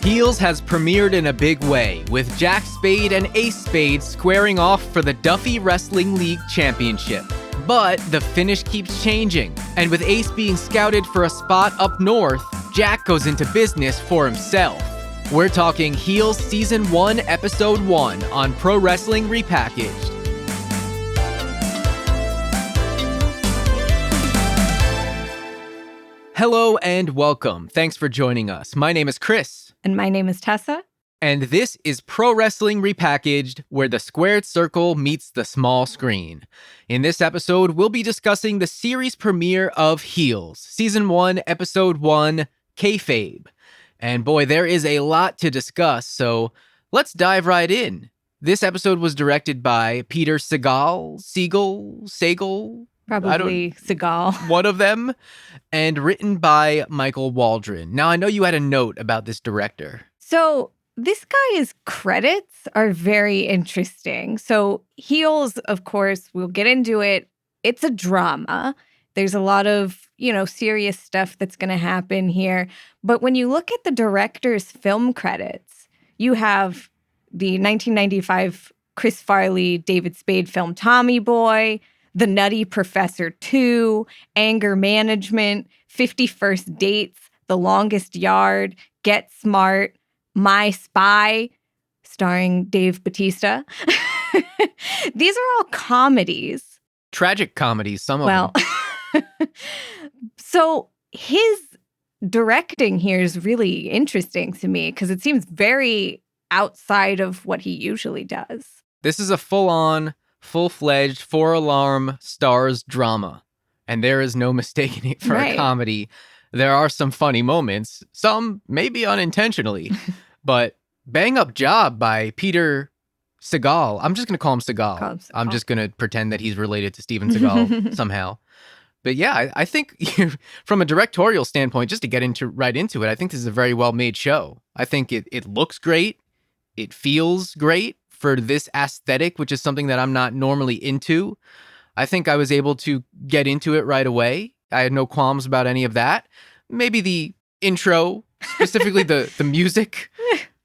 Heels has premiered in a big way, with Jack Spade and Ace Spade squaring off for the Duffy Wrestling League Championship. But the finish keeps changing, and with Ace being scouted for a spot up north, Jack goes into business for himself. We're talking Heels Season 1, Episode 1 on Pro Wrestling Repackaged. Hello and welcome. Thanks for joining us. My name is Chris. And my name is Tessa. And this is Pro Wrestling Repackaged, where the squared circle meets the small screen. In this episode, we'll be discussing the series premiere of Heels, Season 1, Episode 1, Kayfabe. And boy, there is a lot to discuss, so let's dive right in. This episode was directed by Peter Segal, Probably Segal. One of them, and written by Michael Waldron. Now, I know you had a note about this director. So this guy's credits are very interesting. So Heels, of course, we'll get into it. It's a drama. There's a lot of, serious stuff that's going to happen here. But when you look at the director's film credits, you have the 1995 Chris Farley, David Spade film Tommy Boy, The Nutty Professor 2, Anger Management, 50 First Dates, The Longest Yard, Get Smart, My Spy, starring Dave Bautista. These are all comedies. Tragic comedies, some of them. So his directing here is really interesting to me because it seems very outside of what he usually does. This is a full-on, full-fledged, four-alarm Starz drama, and there is no mistaking it for a comedy. There are some funny moments, some maybe unintentionally, but bang-up job by Peter Segal. I'm just going to call him Segal. I'm just going to pretend that he's related to Steven Seagal somehow. But yeah, I think from a directorial standpoint, just to get right into it, I think this is a very well-made show. I think it looks great. It feels great for this aesthetic, which is something that I'm not normally into. I think I was able to get into it right away. I had no qualms about any of that. Maybe the intro, specifically the music,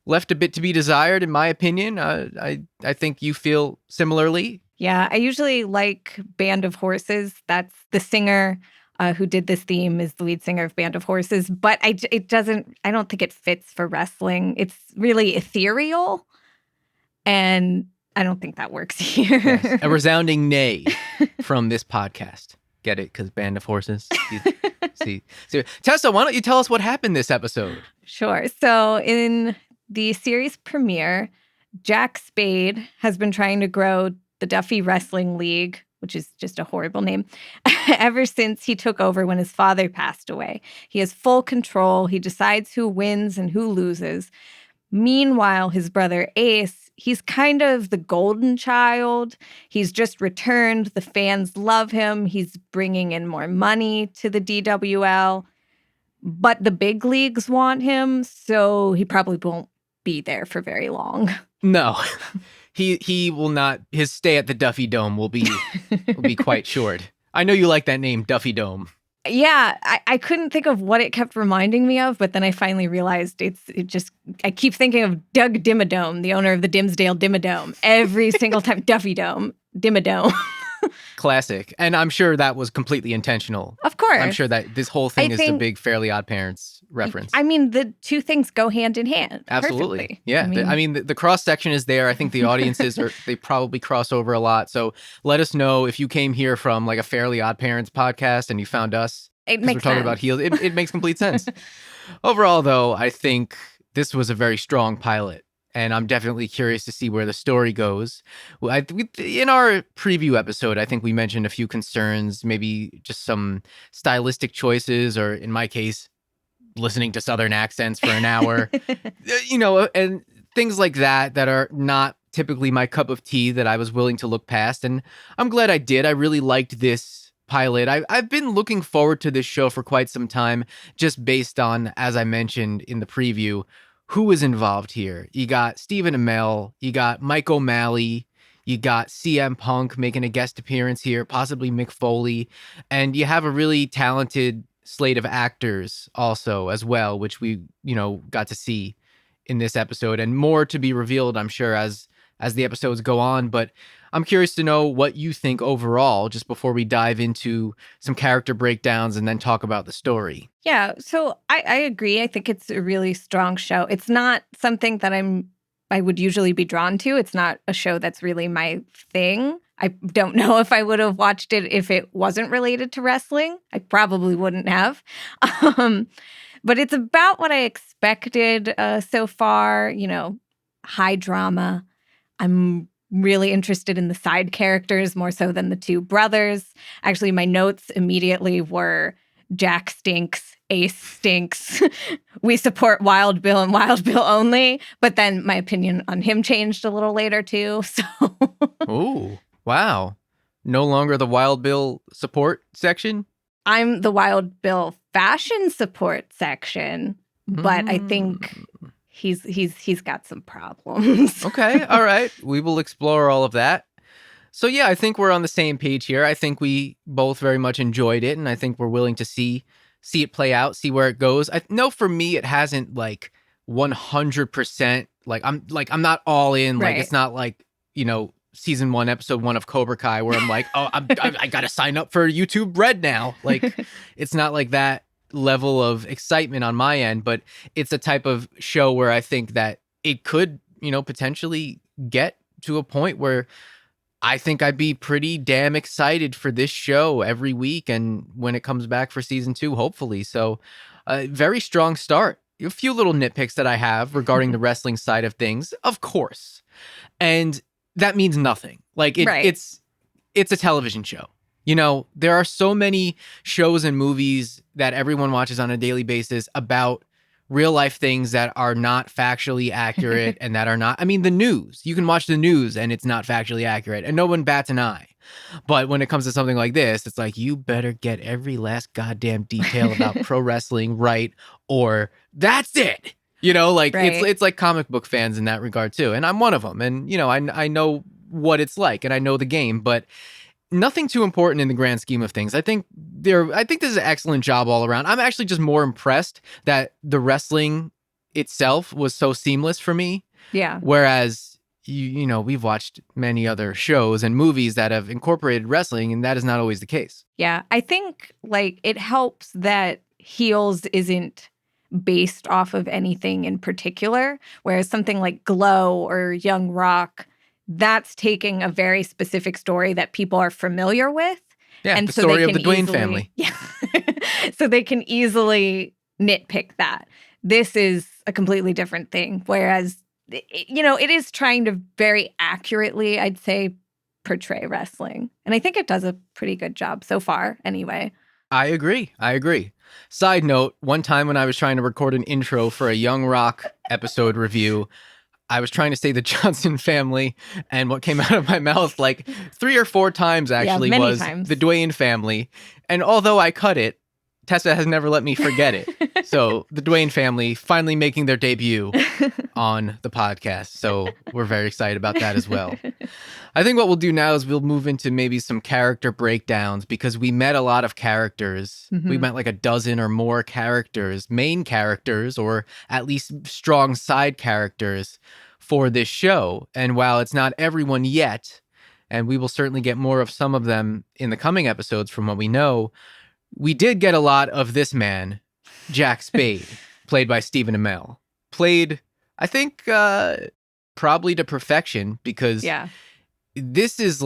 left a bit to be desired, in my opinion. I think you feel similarly. Yeah, I usually like Band of Horses. That's the singer who did this theme is the lead singer of Band of Horses. But I don't think it fits for wrestling. It's really ethereal. And I don't think that works here. Yes. A resounding nay from this podcast. Get it? Because Band of Horses. See. Tessa, why don't you tell us what happened this episode? Sure. So in the series premiere, Jack Spade has been trying to grow the Duffy Wrestling League, which is just a horrible name, ever since he took over when his father passed away. He has full control. He decides who wins and who loses. Meanwhile, his brother Ace, he's kind of the golden child. He's just returned. The fans love him. He's bringing in more money to the DWL. But the big leagues want him, so he probably won't be there for very long. No. He will not. His stay at the Duffy Dome will be quite short. I know you like that name, Duffy Dome. Yeah, I couldn't think of what it kept reminding me of, but then I finally realized I keep thinking of Doug Dimmadome, the owner of the Dimsdale Dimmadome, every single time. Duffy Dome, Dimmadome. Classic. And I'm sure that was completely intentional. Of course. I'm sure that this whole thing is the big Fairly Odd Parents reference. I mean, the two things go hand in hand. Absolutely. Perfectly. Yeah. I mean, the cross-section is there. I think the audiences they probably cross over a lot. So let us know if you came here from like a Fairly Odd Parents podcast and you found us. It makes we're talking sense. about Heels. It makes complete sense. Overall, though, I think this was a very strong pilot. And I'm definitely curious to see where the story goes. In our preview episode, I think we mentioned a few concerns, maybe just some stylistic choices, or in my case, listening to Southern accents for an hour, and things like that are not typically my cup of tea that I was willing to look past. And I'm glad I did. I really liked this pilot. I've been looking forward to this show for quite some time, just based on, as I mentioned in the preview, who is involved here. You got Stephen Amell, you got Mike O'Malley, you got CM Punk making a guest appearance here, possibly Mick Foley, and you have a really talented slate of actors also as well, which we, got to see in this episode, and more to be revealed, I'm sure, as the episodes go on. But I'm curious to know what you think overall, just before we dive into some character breakdowns and then talk about the story. Yeah, so I agree. I think it's a really strong show. It's not something that I would usually be drawn to. It's not a show that's really my thing. I don't know if I would have watched it if it wasn't related to wrestling. I probably wouldn't have. But it's about what I expected so far, you know, high drama. I'm really interested in the side characters more so than the two brothers. Actually, my notes immediately were Jack stinks, Ace stinks. We support Wild Bill and Wild Bill only. But then my opinion on him changed a little later too. So Ooh, wow. No longer the Wild Bill support section? I'm the Wild Bill fashion support section, but I think he's got some problems. Okay, all right. We will explore all of that. So yeah, I think we're on the same page here. I think we both very much enjoyed it, and I think we're willing to see it play out, see where it goes. I know for me it hasn't like 100% I'm not all in. Like it's not like, you know, season 1, episode 1 of Cobra Kai where I'm like, oh, I got to sign up for YouTube Red now. Like it's not like that level of excitement on my end, but it's a type of show where I think that it could, you know, potentially get to a point where I think I'd be pretty damn excited for this show every week, and when it comes back for season 2, hopefully. So a very strong start. A few little nitpicks that I have regarding the wrestling side of things, of course. And that means nothing. Like it's a television show. You know, there are so many shows and movies that everyone watches on a daily basis about real life things that are not factually accurate and that are not, I mean, the news. You can watch the news and it's not factually accurate and no one bats an eye. But when it comes to something like this, it's like, you better get every last goddamn detail about pro wrestling right, or that's it. You know, like it's like comic book fans in that regard too. And I'm one of them. And, you know, I know what it's like and I know the game, but nothing too important in the grand scheme of things. I think this is an excellent job all around. I'm actually just more impressed that the wrestling itself was so seamless for me. Yeah. Whereas, you know, we've watched many other shows and movies that have incorporated wrestling, and that is not always the case. Yeah. I think like it helps that Heels isn't based off of anything in particular, whereas something like Glow or Young Rock, that's taking a very specific story that people are familiar with. Yeah, and the story of the Dwayne family. Yeah. So they can easily nitpick that. This is a completely different thing. Whereas, you know, it is trying to very accurately, I'd say, portray wrestling. And I think it does a pretty good job so far, anyway. I agree. Side note, one time when I was trying to record an intro for a Young Rock episode review, I was trying to say the Johnson family, and what came out of my mouth like 3 or 4 times actually was times. The Dwayne family. And although I cut it, Tessa has never let me forget it. So the Dwayne family finally making their debut on the podcast. So we're very excited about that as well. I think what we'll do now is we'll move into maybe some character breakdowns, because we met a lot of characters. Mm-hmm. We met like a dozen or more characters, main characters, or at least strong side characters for this show. And while it's not everyone yet, and we will certainly get more of some of them in the coming episodes from what we know, we did get a lot of this man, Jack Spade, played by Stephen Amell. Played, I think, probably to perfection, because this is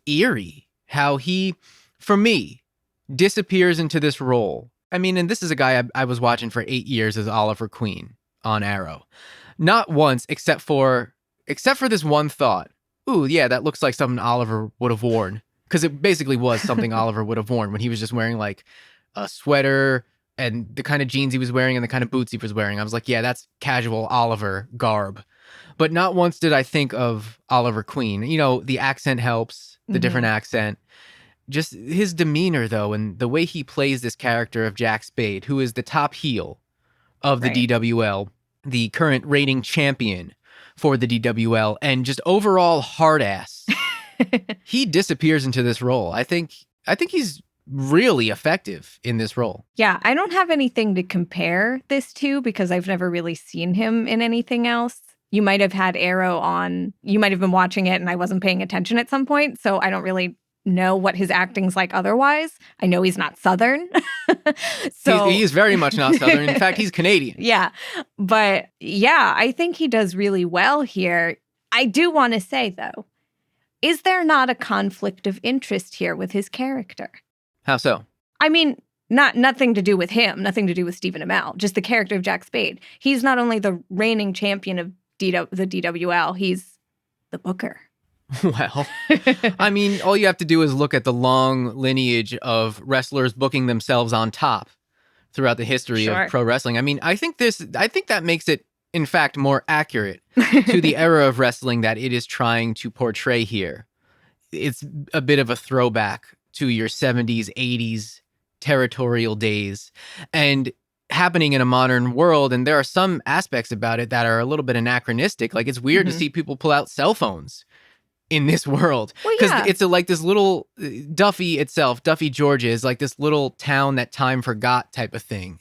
eerie how he, for me, disappears into this role. I mean, and this is a guy I was watching for 8 years as Oliver Queen on Arrow. Not once, except for this one thought. Ooh, yeah, that looks like something Oliver would have worn. Because it basically was something Oliver would have worn when he was just wearing like a sweater and the kind of jeans he was wearing and the kind of boots he was wearing. I was like, yeah, that's casual Oliver garb. But not once did I think of Oliver Queen. You know, the accent helps, the different accent. Just his demeanor, though, and the way he plays this character of Jack Spade, who is the top heel of the DWL, the current reigning champion for the DWL, and just overall hard ass. He disappears into this role. I think he's really effective in this role. Yeah, I don't have anything to compare this to because I've never really seen him in anything else. You might have had Arrow on, you might have been watching it and I wasn't paying attention at some point, so I don't really know what his acting's like otherwise. I know he's not Southern. So he is very much not Southern. In fact, he's Canadian. Yeah. But yeah, I think he does really well here. I do want to say, though, is there not a conflict of interest here with his character? How so? I mean, nothing to do with him, nothing to do with Stephen Amell, just the character of Jack Spade. He's not only the reigning champion of the DWL, he's the booker. Well, I mean, all you have to do is look at the long lineage of wrestlers booking themselves on top throughout the history of pro wrestling. I mean, I think that makes it, in fact, more accurate to the era of wrestling that it is trying to portray here. It's a bit of a throwback to your 70s, 80s territorial days and happening in a modern world. And there are some aspects about it that are a little bit anachronistic. Like, it's weird to see people pull out cell phones in this world, because it's like this little Duffy itself, Duffy, Georgia, is like this little town that time forgot type of thing.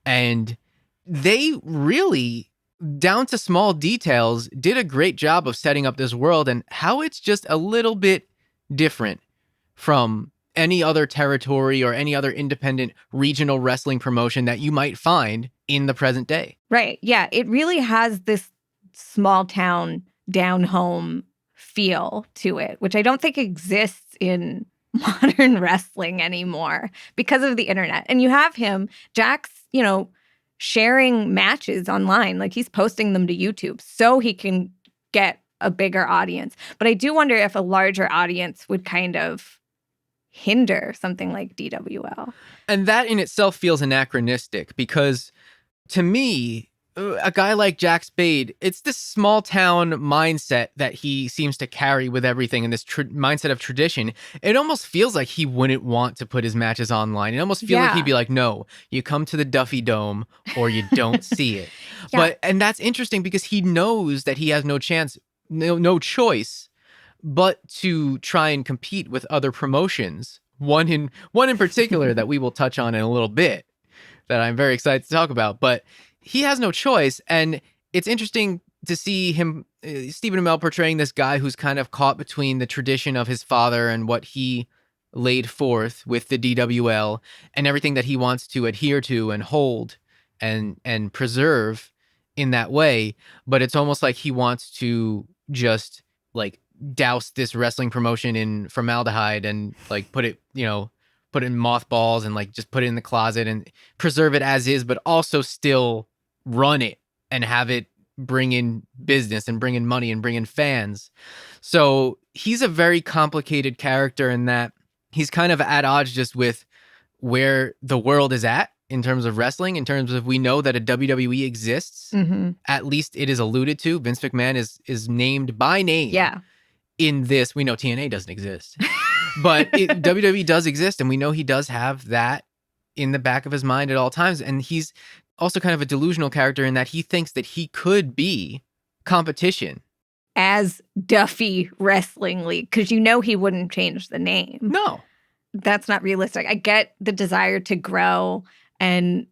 And they really, down to small details, did a great job of setting up this world and how it's just a little bit different from any other territory or any other independent regional wrestling promotion that you might find in the present day. Right. Yeah. It really has this small town, down home feel to it, which I don't think exists in modern wrestling anymore because of the internet. And you have him, Jack's, sharing matches online. Like, he's posting them to YouTube so he can get a bigger audience. But I do wonder if a larger audience would kind of hinder something like DWL. And that in itself feels anachronistic because, to me, a guy like Jack Spade, it's this small town mindset that he seems to carry with everything, and this mindset of tradition. It almost feels like he wouldn't want to put his matches online. It almost feels like he'd be like, no, you come to the Duffy Dome or you don't see it. And that's interesting because he knows that he has no chance, no choice but to try and compete with other promotions. One in particular that we will touch on in a little bit that I'm very excited to talk about. But he has no choice. And it's interesting to see him, Stephen Amell, portraying this guy who's kind of caught between the tradition of his father and what he laid forth with the DWL and everything that he wants to adhere to and hold and preserve in that way. But it's almost like he wants to just like douse this wrestling promotion in formaldehyde and like put it in mothballs and like just put it in the closet and preserve it as is, but also still run it and have it bring in business and bring in money and bring in fans. So he's a very complicated character in that he's kind of at odds just with where the world is at in terms of wrestling, in terms of we know that a WWE exists. Mm-hmm. At least it is alluded to. Vince McMahon is named by name. Yeah. In this, we know TNA doesn't exist, but WWE does exist, and we know he does have that in the back of his mind at all times. And he's also kind of a delusional character in that he thinks that he could be competition. As Duffy Wrestling League, because he wouldn't change the name. No. That's not realistic. I get the desire to grow and,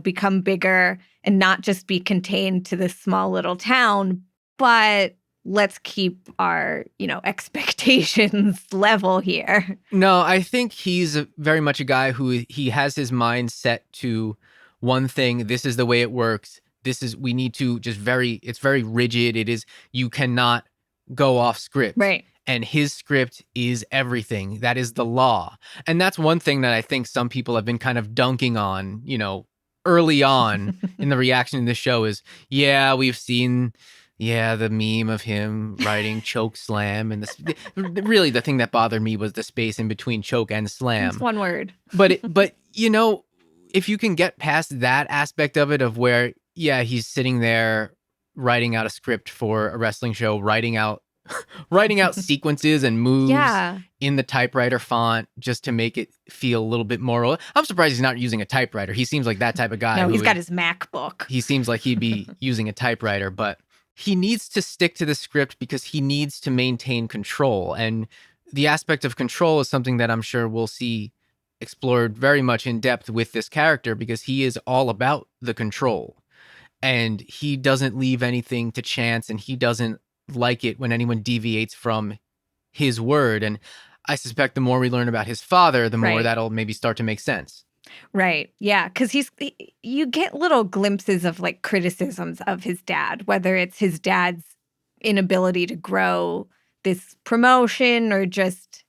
become bigger and not just be contained to this small little town, but let's keep our, expectations level here. No, I think he's very much a guy who he has his mind set to one thing. This is the way it works. We need to it's very rigid. It is, you cannot go off script. Right. And his script is everything. That is the law. And that's one thing that I think some people have been kind of dunking on, early on in the reaction to this show is, we've seen the meme of him writing choke slam. And really the thing that bothered me was the space in between choke and slam. It's one word. But if you can get past that aspect of it, of where, he's sitting there writing out a script for a wrestling show, writing out sequences and moves in the typewriter font just to make it feel a little bit more. I'm surprised he's not using a typewriter. He seems like that type of guy. No, he's got his MacBook. He seems like he'd be using a typewriter, but he needs to stick to the script because he needs to maintain control. And the aspect of control is something that I'm sure we'll see explored very much in depth with this character because he is all about the control. And he doesn't leave anything to chance, and he doesn't like it when anyone deviates from his word. And I suspect the more we learn about his father, the more that'll maybe start to make sense. Right. Yeah. Because you get little glimpses of like criticisms of his dad, whether it's his dad's inability to grow this promotion or just,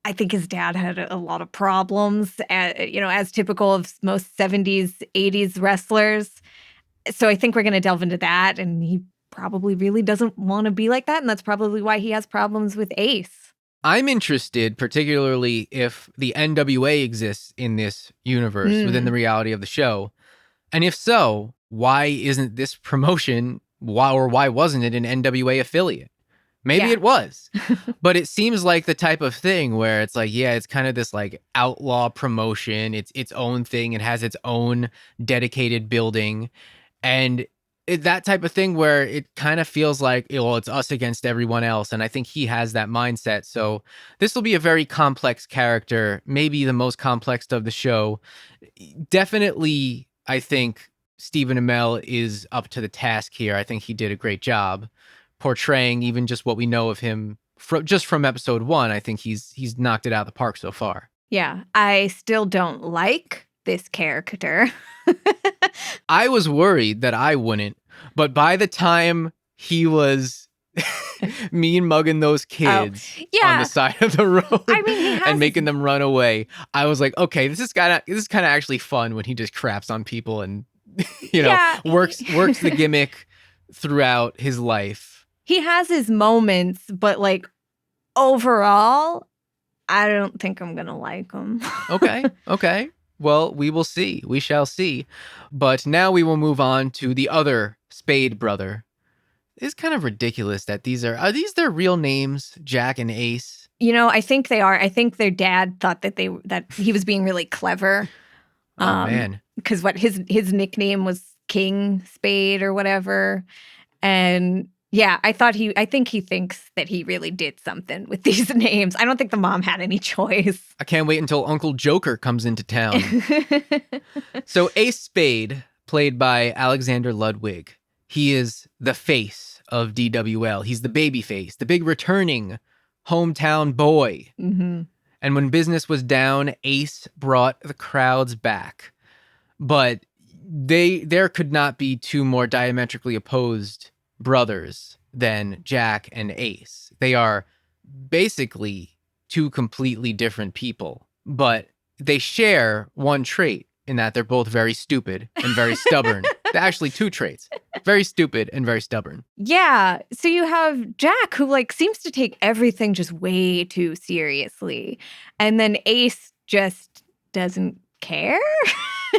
I think his dad had a lot of problems, as typical of most 70s, 80s wrestlers. So I think we're going to delve into that. And he probably really doesn't want to be like that. And that's probably why he has problems with Ace. I'm interested, particularly if the NWA exists in this universe within the reality of the show. And if so, why isn't this promotion, why wasn't it an NWA affiliate? Maybe it was. But it seems like the type of thing where it's like, it's kind of this like outlaw promotion. It's its own thing. It has its own dedicated building. And that type of thing where it kind of feels like, it's us against everyone else. And I think he has that mindset. So this will be a very complex character, maybe the most complex of the show. Definitely, I think Stephen Amell is up to the task here. I think he did a great job portraying even just what we know of him just from episode 1. I think he's knocked it out of the park so far. Yeah, I still don't like this character. I was worried that I wouldn't, but by the time he was mean mugging those kids on the side of the road and making them run away, I was like, okay, this is kind of actually fun when he just craps on people and works the gimmick throughout his life. He has his moments, but like overall, I don't think I'm gonna like him. Okay. Well, we will see. We shall see. But now we will move on to the other Spade brother. It's kind of ridiculous that are these their real names, Jack and Ace? I think they are. I think their dad thought that he was being really clever. Oh, man. Because his nickname was King Spade or whatever. And yeah, I think he thinks that he really did something with these names. I don't think the mom had any choice. I can't wait until Uncle Joker comes into town. So Ace Spade, played by Alexander Ludwig, he is the face of DWL. He's the baby face, the big returning hometown boy. Mm-hmm. And when business was down, Ace brought the crowds back. But there could not be two more diametrically opposed brothers than Jack and Ace. They are basically two completely different people, but they share one trait in that they're both very stupid and very stubborn. Actually, two traits. Very stupid and very stubborn. Yeah. So you have Jack, who seems to take everything just way too seriously. And then Ace just doesn't care.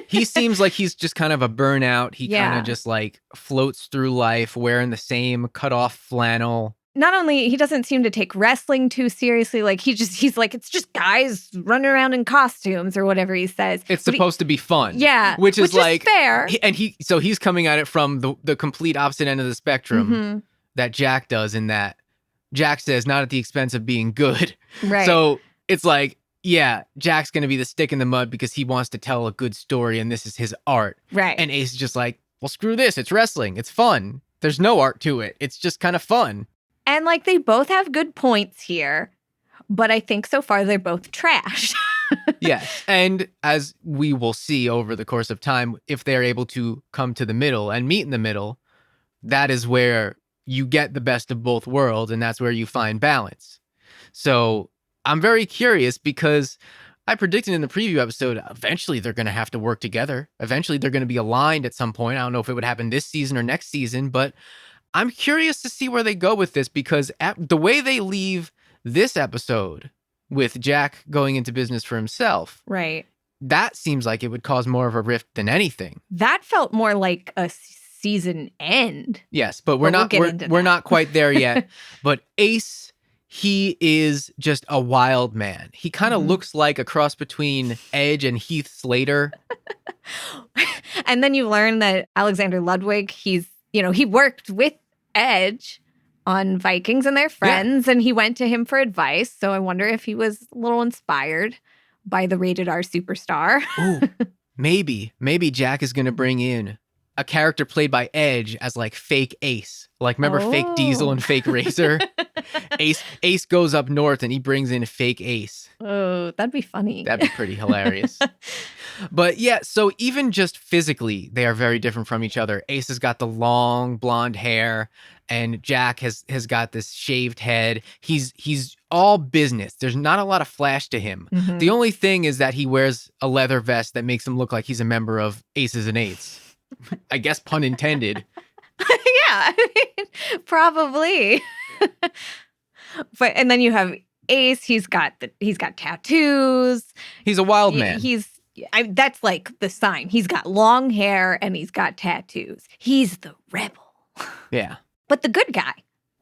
He seems like he's just kind of a burnout. He kind of just floats through life wearing the same cut off flannel. Not only he doesn't seem to take wrestling too seriously, he's like, it's just guys running around in costumes or whatever he says. It's supposed to be fun. Yeah. Which is fair. And he's coming at it from the complete opposite end of the spectrum that Jack does, in that Jack says not at the expense of being good. Right. So it's like, yeah, Jack's going to be the stick in the mud because he wants to tell a good story and this is his art. Right. And Ace is just like, well, screw this. It's wrestling. It's fun. There's no art to it. It's just kind of fun. And they both have good points here, but I think so far they're both trash. Yes. And as we will see over the course of time, if they're able to come to the middle and meet in the middle, that is where you get the best of both worlds, and that's where you find balance. So I'm very curious because I predicted in the preview episode, eventually they're going to have to work together. Eventually they're going to be aligned at some point. I don't know if it would happen this season or next season, but I'm curious to see where they go with this, because the way they leave this episode with Jack going into business for himself, right? That seems like it would cause more of a rift than anything. That felt more like a season end. Yes, but we're not quite there yet. But Ace, he is just a wild man. He kind of looks like a cross between Edge and Heath Slater. And then you learn that Alexander Ludwig, he worked with Edge on Vikings and they're friends, and he went to him for advice. So I wonder if he was a little inspired by the rated R superstar. Ooh, maybe Jack is going to bring in a character played by Edge as like fake Ace. Like, remember fake Diesel and fake Razor? Ace goes up north and he brings in fake Ace. Oh, that'd be funny. That'd be pretty hilarious. But yeah, so even just physically, they are very different from each other. Ace has got the long blonde hair, and Jack has got this shaved head. He's all business. There's not a lot of flash to him. Mm-hmm. The only thing is that he wears a leather vest that makes him look like he's a member of Aces and Eights. I guess pun intended. Yeah, I mean, probably. And then you have Ace. He's got tattoos. He's a wild man. That's like the sign. He's got long hair and he's got tattoos. He's the rebel. Yeah. But the good guy.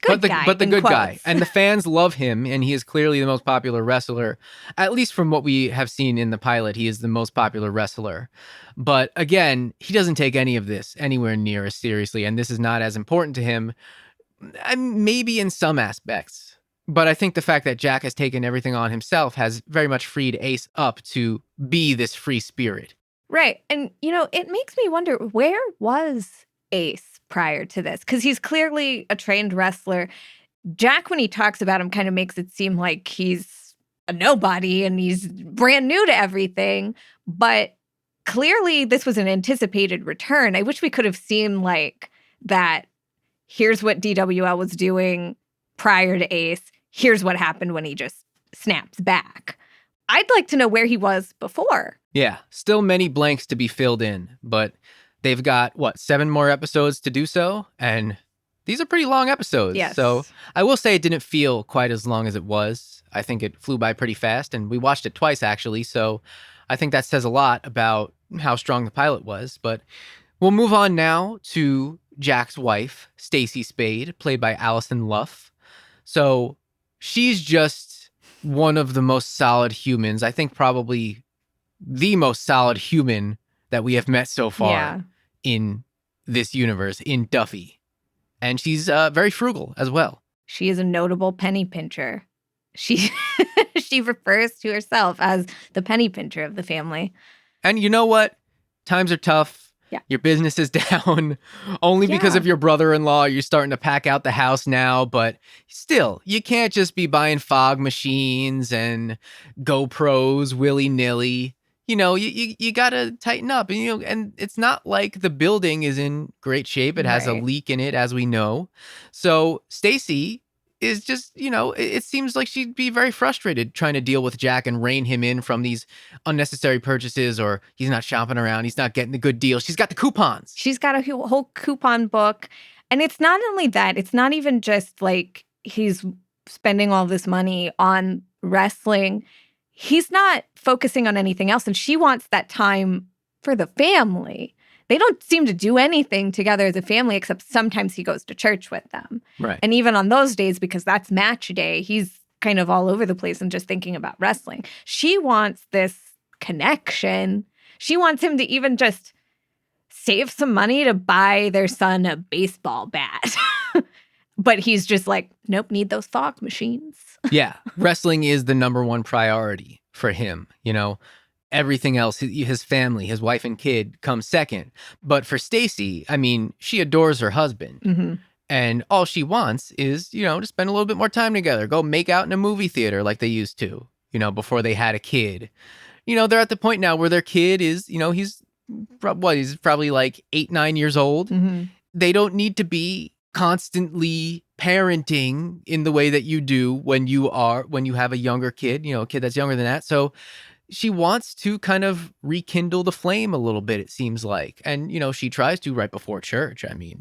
But the good guy. And the fans love him, and he is clearly the most popular wrestler. At least from what we have seen in the pilot, he is the most popular wrestler. But again, he doesn't take any of this anywhere near as seriously, and this is not as important to him, maybe in some aspects. But I think the fact that Jack has taken everything on himself has very much freed Ace up to be this free spirit. Right. And, it makes me wonder, where was Ace prior to this? Because he's clearly a trained wrestler. Jack, when he talks about him, kind of makes it seem like he's a nobody and he's brand new to everything. But clearly this was an anticipated return. I wish we could have seen like that. Here's what DWL was doing prior to Ace. Here's what happened when he just snaps back. I'd like to know where he was before. Yeah, still many blanks to be filled in, but they've got, 7 more episodes to do so? And these are pretty long episodes. Yes. So I will say it didn't feel quite as long as it was. I think it flew by pretty fast, and we watched it twice, actually. So I think that says a lot about how strong the pilot was. But we'll move on now to Jack's wife, Stacy Spade, played by Allison Luff. So she's just one of the most solid humans. I think probably the most solid human that we have met so far in this universe, in Duffy. And she's very frugal as well. She is a notable penny pincher. She refers to herself as the penny pincher of the family. And you know what? Times are tough. Yeah. Your business is down. Only because of your brother-in-law, you're starting to pack out the house now. But still, you can't just be buying fog machines and GoPros willy-nilly. You got to tighten up. And it's not like the building is in great shape. It has a leak in it, as we know. So Stacy is just, it seems like she'd be very frustrated trying to deal with Jack and rein him in from these unnecessary purchases, or he's not shopping around, he's not getting the good deal. She's got the coupons. She's got a whole coupon book. And it's not only that, it's not even just like he's spending all this money on wrestling. He's not focusing on anything else. And she wants that time for the family. They don't seem to do anything together as a family, except sometimes he goes to church with them. Right. And even on those days, because that's match day, he's kind of all over the place and just thinking about wrestling. She wants this connection. She wants him to even just save some money to buy their son a baseball bat. But he's just like, nope, need those fog machines. Yeah. Wrestling is the number one priority for him, Everything else, his family, his wife and kid, comes second. But for Stacy, I mean, she adores her husband. Mm-hmm. And all she wants is, to spend a little bit more time together. Go make out in a movie theater like they used to, before they had a kid. They're at the point now where their kid is, he's probably like 8, 9 years old. Mm-hmm. They don't need to be constantly parenting in the way that you do when you have a younger kid, a kid that's younger than that. So she wants to kind of rekindle the flame a little bit, it seems like. And, she tries to right before church, I mean.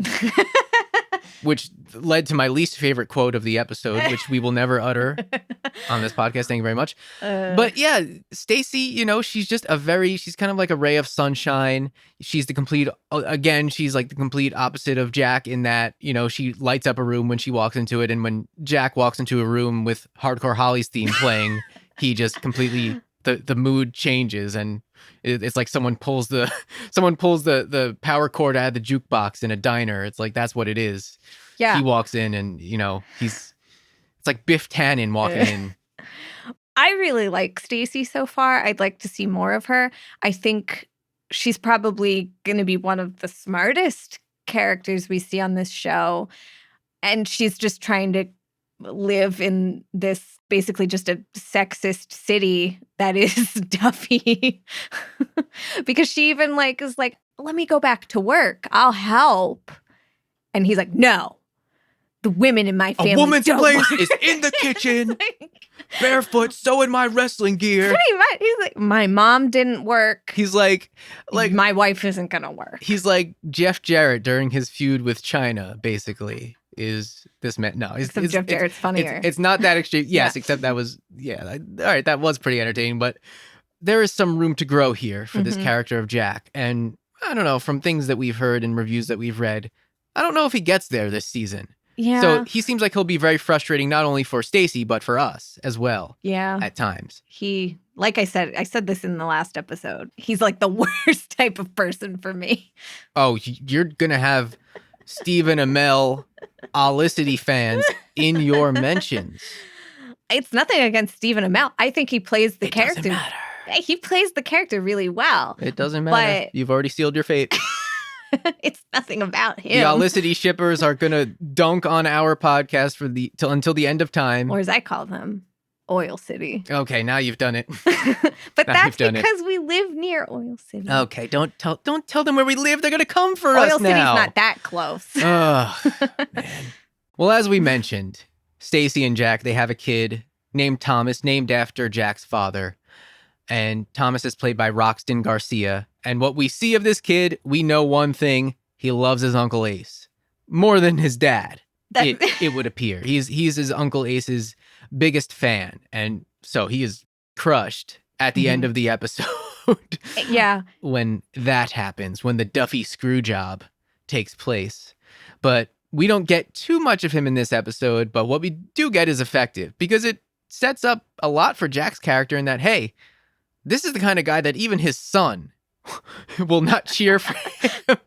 Which led to my least favorite quote of the episode, which we will never utter on this podcast. Thank you very much. But yeah, Stacy, she's just she's kind of like a ray of sunshine. She's she's like the complete opposite of Jack in that, she lights up a room when she walks into it. And when Jack walks into a room with Hardcore Holly's theme playing, he just completely... The mood changes, and it's like someone pulls the power cord out of the jukebox in a diner. It's like that's what it is. Yeah. He walks in, and it's like Biff Tannen walking in. I really like Stacy so far. I'd like to see more of her. I think she's probably going to be one of the smartest characters we see on this show. And she's just trying to live in this basically just a sexist city that is Duffy. Because she even is like, let me go back to work. I'll help. And he's like, no. The women in my family. A woman's place is in the kitchen, barefoot, sewing my wrestling gear. Pretty much. He's like, my mom didn't work. He's like my wife isn't gonna work. He's like Jeff Jarrett during his feud with China, basically. Is this man? No, Jeff Jarrett's funnier. It's not that extreme. Yes, except that was all right. That was pretty entertaining, but there is some room to grow here for this character of Jack. And I don't know, from things that we've heard and reviews that we've read, I don't know if he gets there this season. Yeah. So he seems like he'll be very frustrating, not only for Stacy, but for us as well. Yeah. At times. He, like I said this in the last episode, he's like the worst type of person for me. Oh, you're going to have Stephen Amell Olicity fans in your mentions. It's nothing against Stephen Amell. I think he plays the character. Doesn't matter. He plays the character really well. It doesn't matter. But You've already sealed your fate. It's nothing about him. The Olicity shippers are gonna dunk on our podcast for until the end of time. Or as I call them, Oil City. Okay, now you've done it. But that's because we live near Oil City. Okay, don't tell them where we live. They're gonna come for Oil us City's now. not that close. Oh, man. Well, as we mentioned, Stacy and Jack, they have a kid named Thomas, named after Jack's father. And Thomas is played by Roxton Garcia. And what we see of this kid, we know one thing. He loves his Uncle Ace. More than his dad, it would appear. He's his Uncle Ace's biggest fan. And so he is crushed at the end of the episode. Yeah. When that happens, when the Duffy screw job takes place. But we don't get too much of him in this episode. But what we do get is effective because it sets up a lot for Jack's character in that, hey, this is the kind of guy that even his son will not cheer for him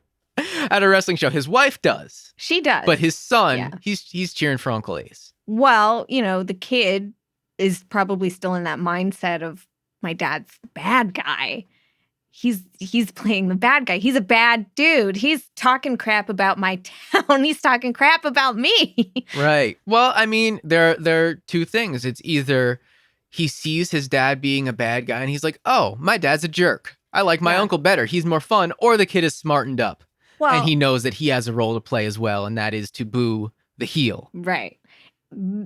at a wrestling show. His wife does. She does. But his son, he's cheering for Uncle Ace. Well, the kid is probably still in that mindset of my dad's the bad guy. He's playing the bad guy. He's a bad dude. He's talking crap about my town. He's talking crap about me. Right. Well, I mean, there are two things. It's either he sees his dad being a bad guy and he's like, oh, my dad's a jerk. I like my uncle better. He's more fun. Or the kid is smartened up. Well, and he knows that he has a role to play as well, and that is to boo the heel. Right.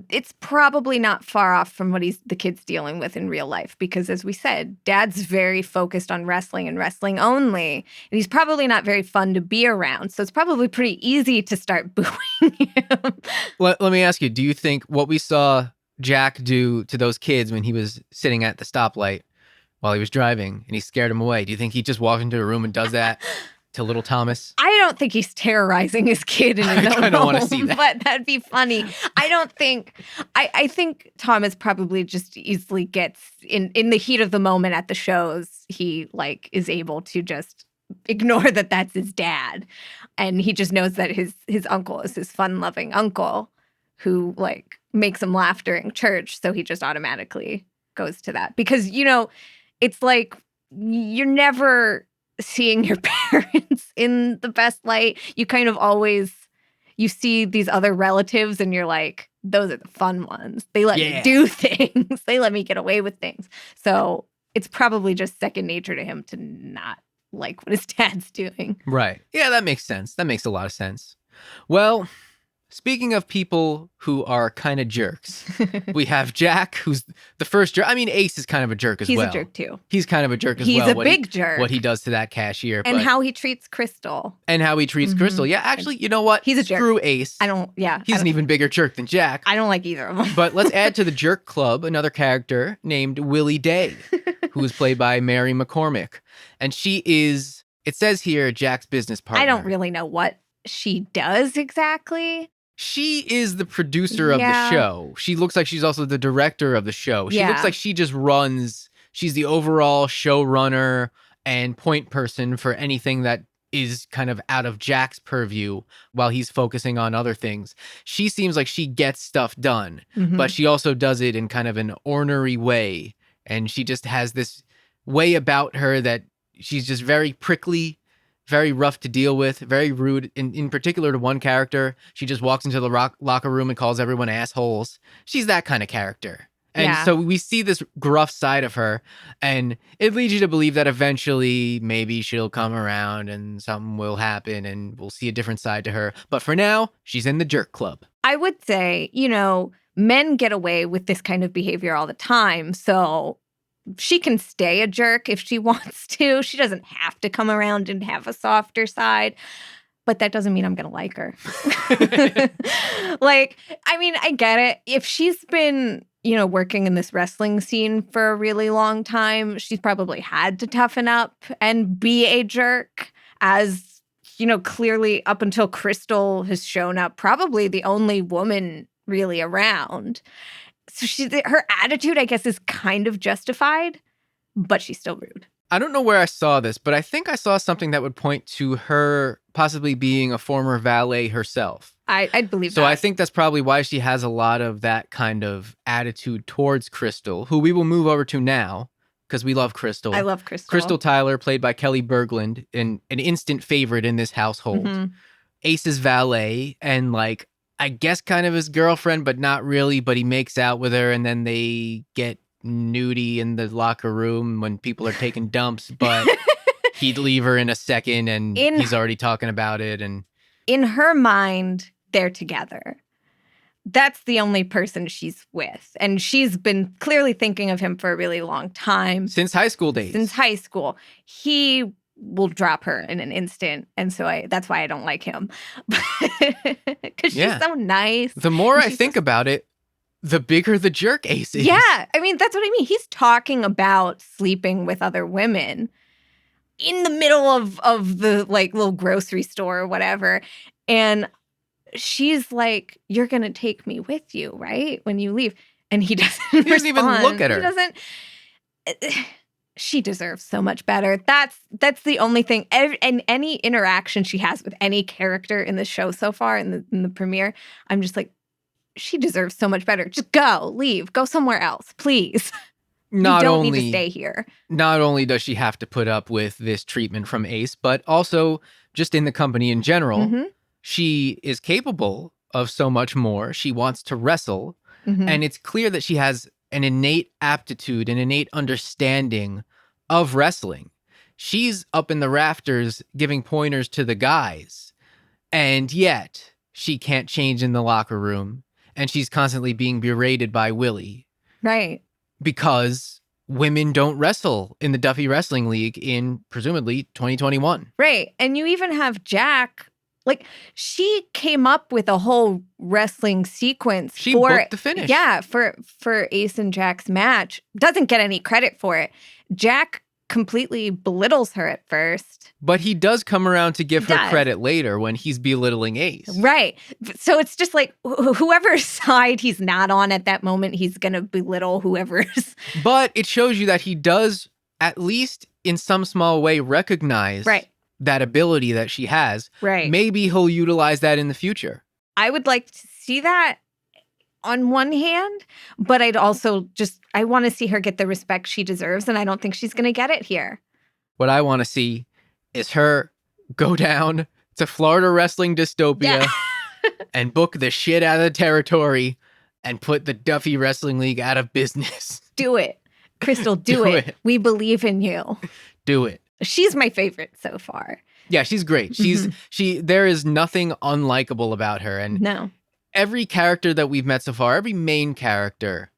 It's probably not far off from what the kid's dealing with in real life because, as we said, Dad's very focused on wrestling and wrestling only. And he's probably not very fun to be around. So it's probably pretty easy to start booing him. Let me ask you, do you think what we saw Jack do to those kids when he was sitting at the stoplight while he was driving and he scared him away, do you think he just walked into a room and does that to little Thomas? I don't think he's terrorizing his kid in his own home. I kind of want to see that. But that'd be funny. I think Thomas probably just easily gets, in the heat of the moment at the shows, he is able to just ignore that that's his dad. And he just knows that his uncle is his fun-loving uncle who makes him laugh during church. So he just automatically goes to that. Because, it's like you're never seeing your parents in the best light. You kind of always, you see these other relatives and you're like, those are the fun ones. They let me do things. They let me get away with things. So it's probably just second nature to him to not like what his dad's doing. Right. Yeah, that makes sense. That makes a lot of sense. Well, speaking of people who are kind of jerks, we have Jack, who's the first jerk. I mean, Ace is kind of a jerk as well. He's a jerk, too. He's kind of a jerk as well. He's a big jerk. What he does to that cashier. And how he treats Crystal. Crystal. Yeah, actually, you know what? He's a jerk. Screw Ace. He's an even bigger jerk than Jack. I don't like either of them. But let's add to the jerk club another character named Willie Day, who is played by Mary McCormick. And she is, it says here, Jack's business partner. I don't really know what she does exactly. She is the producer of the show. She looks like she's also the director of the show. She looks like she just runs. She's the overall showrunner and point person for anything that is kind of out of Jack's purview while he's focusing on other things. She seems like she gets stuff done, but she also does it in kind of an ornery way. And she just has this way about her that she's just very prickly, very rough to deal with, very rude. In particular to one character, she just walks into the locker room and calls everyone assholes. She's that kind of character. And so we see this gruff side of her, and it leads you to believe that eventually maybe she'll come around and something will happen and we'll see a different side to her. But for now, she's in the jerk club. I would say, you know, men get away with this kind of behavior all the time. So she can stay a jerk if she wants to. She doesn't have to come around and have a softer side. But that doesn't mean I'm going to like her. Like, I mean, I get it. If she's been, you know, working in this wrestling scene for a really long time, she's probably had to toughen up and be a jerk, as, you know, clearly up until Crystal has shown up, probably the only woman really around. So her attitude, I guess, is kind of justified, but she's still rude. I don't know where I saw this, but I think I saw something that would point to her possibly being a former valet herself. I'd believe so that. I think that's probably why she has a lot of that kind of attitude towards Crystal, who we will move over to now because we love Crystal. I love Crystal. Crystal Tyler, played by Kelly Berglund, an instant favorite in this household. Ace's valet, and like, I guess kind of his girlfriend, but not really, but he makes out with her and then they get nudie in the locker room when people are taking dumps, but he'd leave her in a second and he's already talking about it. And in her mind, they're together. That's the only person she's with. And she's been clearly thinking of him for a really long time. Since high school days. Since high school. He will drop her in an instant. And so that's why I don't like him. Because she's so nice. The more I think about it, the bigger the jerk Ace is. Yeah. I mean, that's what I mean. He's talking about sleeping with other women in the middle of the like little grocery store or whatever. And she's like, you're going to take me with you, right? When you leave. And he doesn't even look at her. He doesn't. She deserves so much better. That's the only thing. And any interaction she has with any character in the show so far, in the premiere, I'm just like, she deserves so much better. Just go, leave, go somewhere else, please. You don't need to stay here. Not only does she have to put up with this treatment from Ace, but also just in the company in general, she is capable of so much more. She wants to wrestle. And it's clear that she has an innate aptitude, an innate understanding of wrestling. She's up in the rafters giving pointers to the guys, and yet she can't change in the locker room, and she's constantly being berated by Willie. Right. Because women don't wrestle in the Duffy Wrestling League in, presumably, 2021. Right. And you even have Jack. Like, she came up with a whole wrestling sequence. She booked the finish. Yeah, for Ace and Jack's match. Doesn't get any credit for it. Jack completely belittles her at first. But he does come around to give her credit later when he's belittling Ace. Right. So it's just like whoever's side he's not on at that moment, he's going to belittle whoever's. But it shows you that he does, at least in some small way, recognize that ability that she has. Right. Maybe he'll utilize that in the future. I would like to see that on one hand, but I'd also I want to see her get the respect she deserves, and I don't think she's going to get it here. What I want to see is her go down to Florida Wrestling Dystopia and book the shit out of the territory and put the Duffy Wrestling League out of business. Do it. Crystal, do it. We believe in you. Do it. She's my favorite so far. Yeah, she's great. There is nothing unlikable about her. And no. Every character that we've met so far, every main character,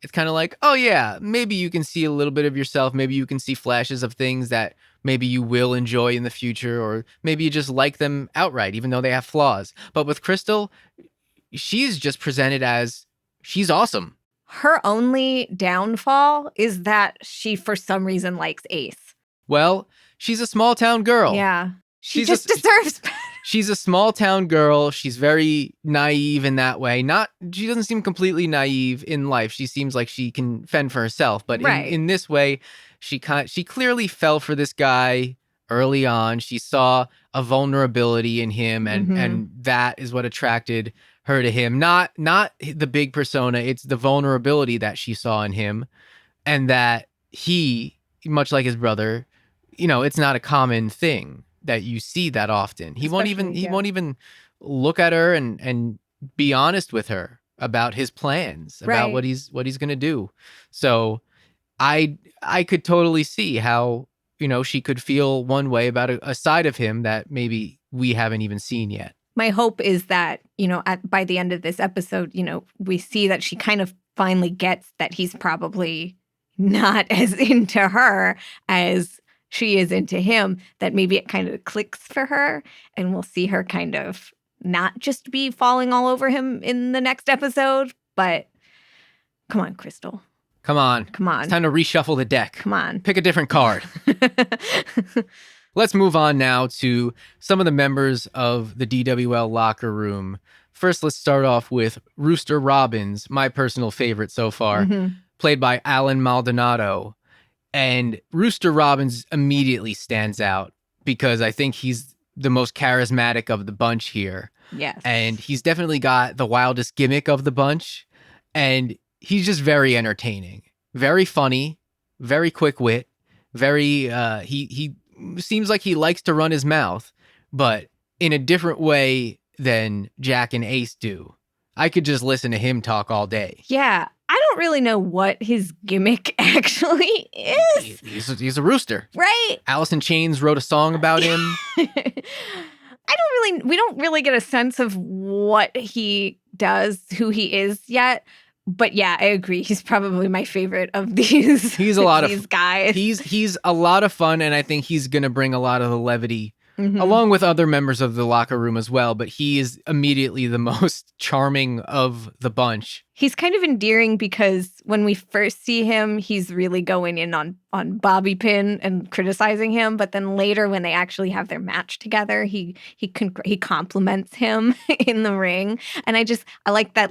it's kind of like, oh yeah, maybe you can see a little bit of yourself. Maybe you can see flashes of things that maybe you will enjoy in the future, or maybe you just like them outright, even though they have flaws. But with Crystal, she's just presented as, she's awesome. Her only downfall is that she, for some reason, likes Ace. Well, she's a small town girl. Yeah. She just deserves better. She's a small town girl. She's very naive in that way. She doesn't seem completely naive in life. She seems like she can fend for herself. But in this way, she clearly fell for this guy early on. She saw a vulnerability in him, and that is what attracted her to him. Not the big persona, it's the vulnerability that she saw in him, and that he, much like his brother, it's not a common thing that you see that often. He won't even look at her and be honest with her about his plans, about what he's going to do. So I could totally see how, she could feel one way about a side of him that maybe we haven't even seen yet. My hope is that, by the end of this episode, we see that she kind of finally gets that he's probably not as into her as she is into him, that maybe it kind of clicks for her, and we'll see her kind of not just be falling all over him in the next episode, but come on, Crystal. Come on. It's time to reshuffle the deck. Come on. Pick a different card. Let's move on now to some of the members of the DWL locker room. First, let's start off with Rooster Robbins, my personal favorite so far, played by Alan Maldonado. And Rooster Robbins immediately stands out because I think he's the most charismatic of the bunch here. Yes. And he's definitely got the wildest gimmick of the bunch. And he's just very entertaining, very funny, very quick wit, very, he seems like he likes to run his mouth, but in a different way than Jack and Ace do. I could just listen to him talk all day. Yeah. I don't really know what his gimmick actually is. He's a rooster. Right. Allison Chains wrote a song about him. We don't really get a sense of what he does, who he is yet. But yeah, I agree. He's probably my favorite of these. He's a lot these guys. He's a lot of fun, and I think he's going to bring a lot of the levity, along with other members of the locker room as well. But he is immediately the most charming of the bunch. He's kind of endearing because when we first see him, he's really going in on Bobby Pin and criticizing him. But then later, when they actually have their match together, he compliments him in the ring, and I like that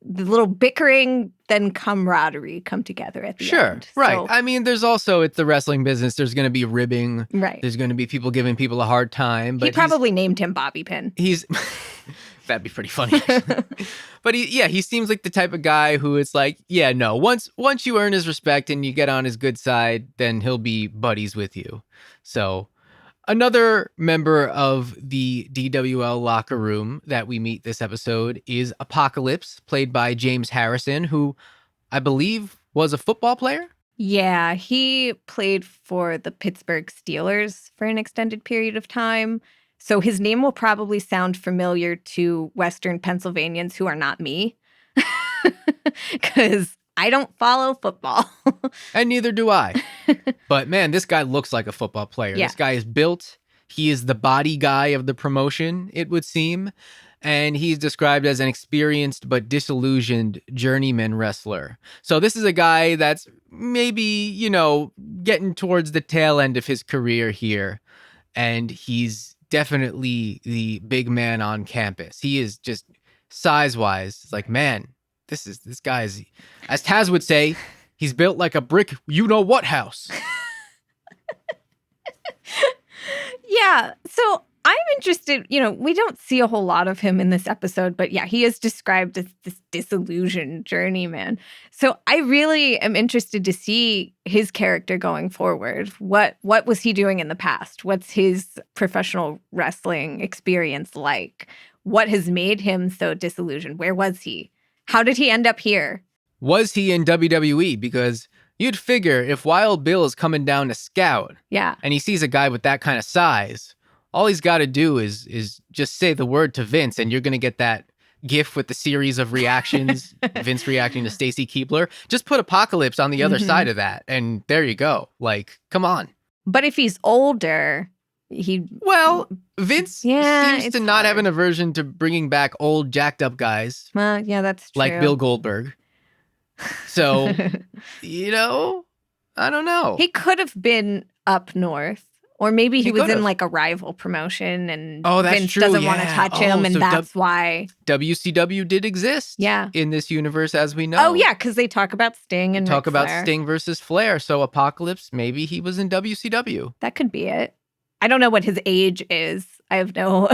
the little bickering, then camaraderie come together at the end. Sure, right. So, I mean, there's also, it's the wrestling business. There's going to be ribbing. Right. There's going to be people giving people a hard time. But he probably named him Bobby Pin. That'd be pretty funny, actually. But he seems like the type of guy who it's like, yeah, no, once you earn his respect and you get on his good side, then he'll be buddies with you. So another member of the DWL locker room that we meet this episode is Apocalypse, played by James Harrison, who I believe was a football player. Yeah, he played for the Pittsburgh Steelers for an extended period of time. So his name will probably sound familiar to Western Pennsylvanians who are not me, because I don't follow football. And neither do I. But man, this guy looks like a football player. Yeah. This guy is built. He is the body guy of the promotion, it would seem. And he's described as an experienced but disillusioned journeyman wrestler. So this is a guy that's maybe, getting towards the tail end of his career here. And he's definitely the big man on campus. He is just size-wise, it's like, man, this guy is, as Taz would say, he's built like a brick you-know-what house. Yeah, so I'm interested, we don't see a whole lot of him in this episode, but yeah, he is described as this disillusioned journeyman. So I really am interested to see his character going forward. What was he doing in the past? What's his professional wrestling experience like? What has made him so disillusioned? Where was he? How did he end up here? Was he in WWE? Because you'd figure if Wild Bill is coming down to scout, and he sees a guy with that kind of size, all he's got to do is just say the word to Vince, and you're going to get that gif with the series of reactions, Vince reacting to Stacy Keibler. Just put Apocalypse on the other side of that, and there you go. Like, come on. But if he's older, Vince seems to not have an aversion to bringing back old, jacked up guys. Yeah, that's true. Like Bill Goldberg. So, I don't know. He could have been up north Or maybe he was in like a rival promotion and Vince true. doesn't want to touch him, and so that's why WCW did exist in this universe as we know. Oh, yeah, because they talk about Sting and talk Ric about Flair. Sting versus Flair. So Apocalypse, maybe he was in WCW. That could be it. I don't know what his age is. I have no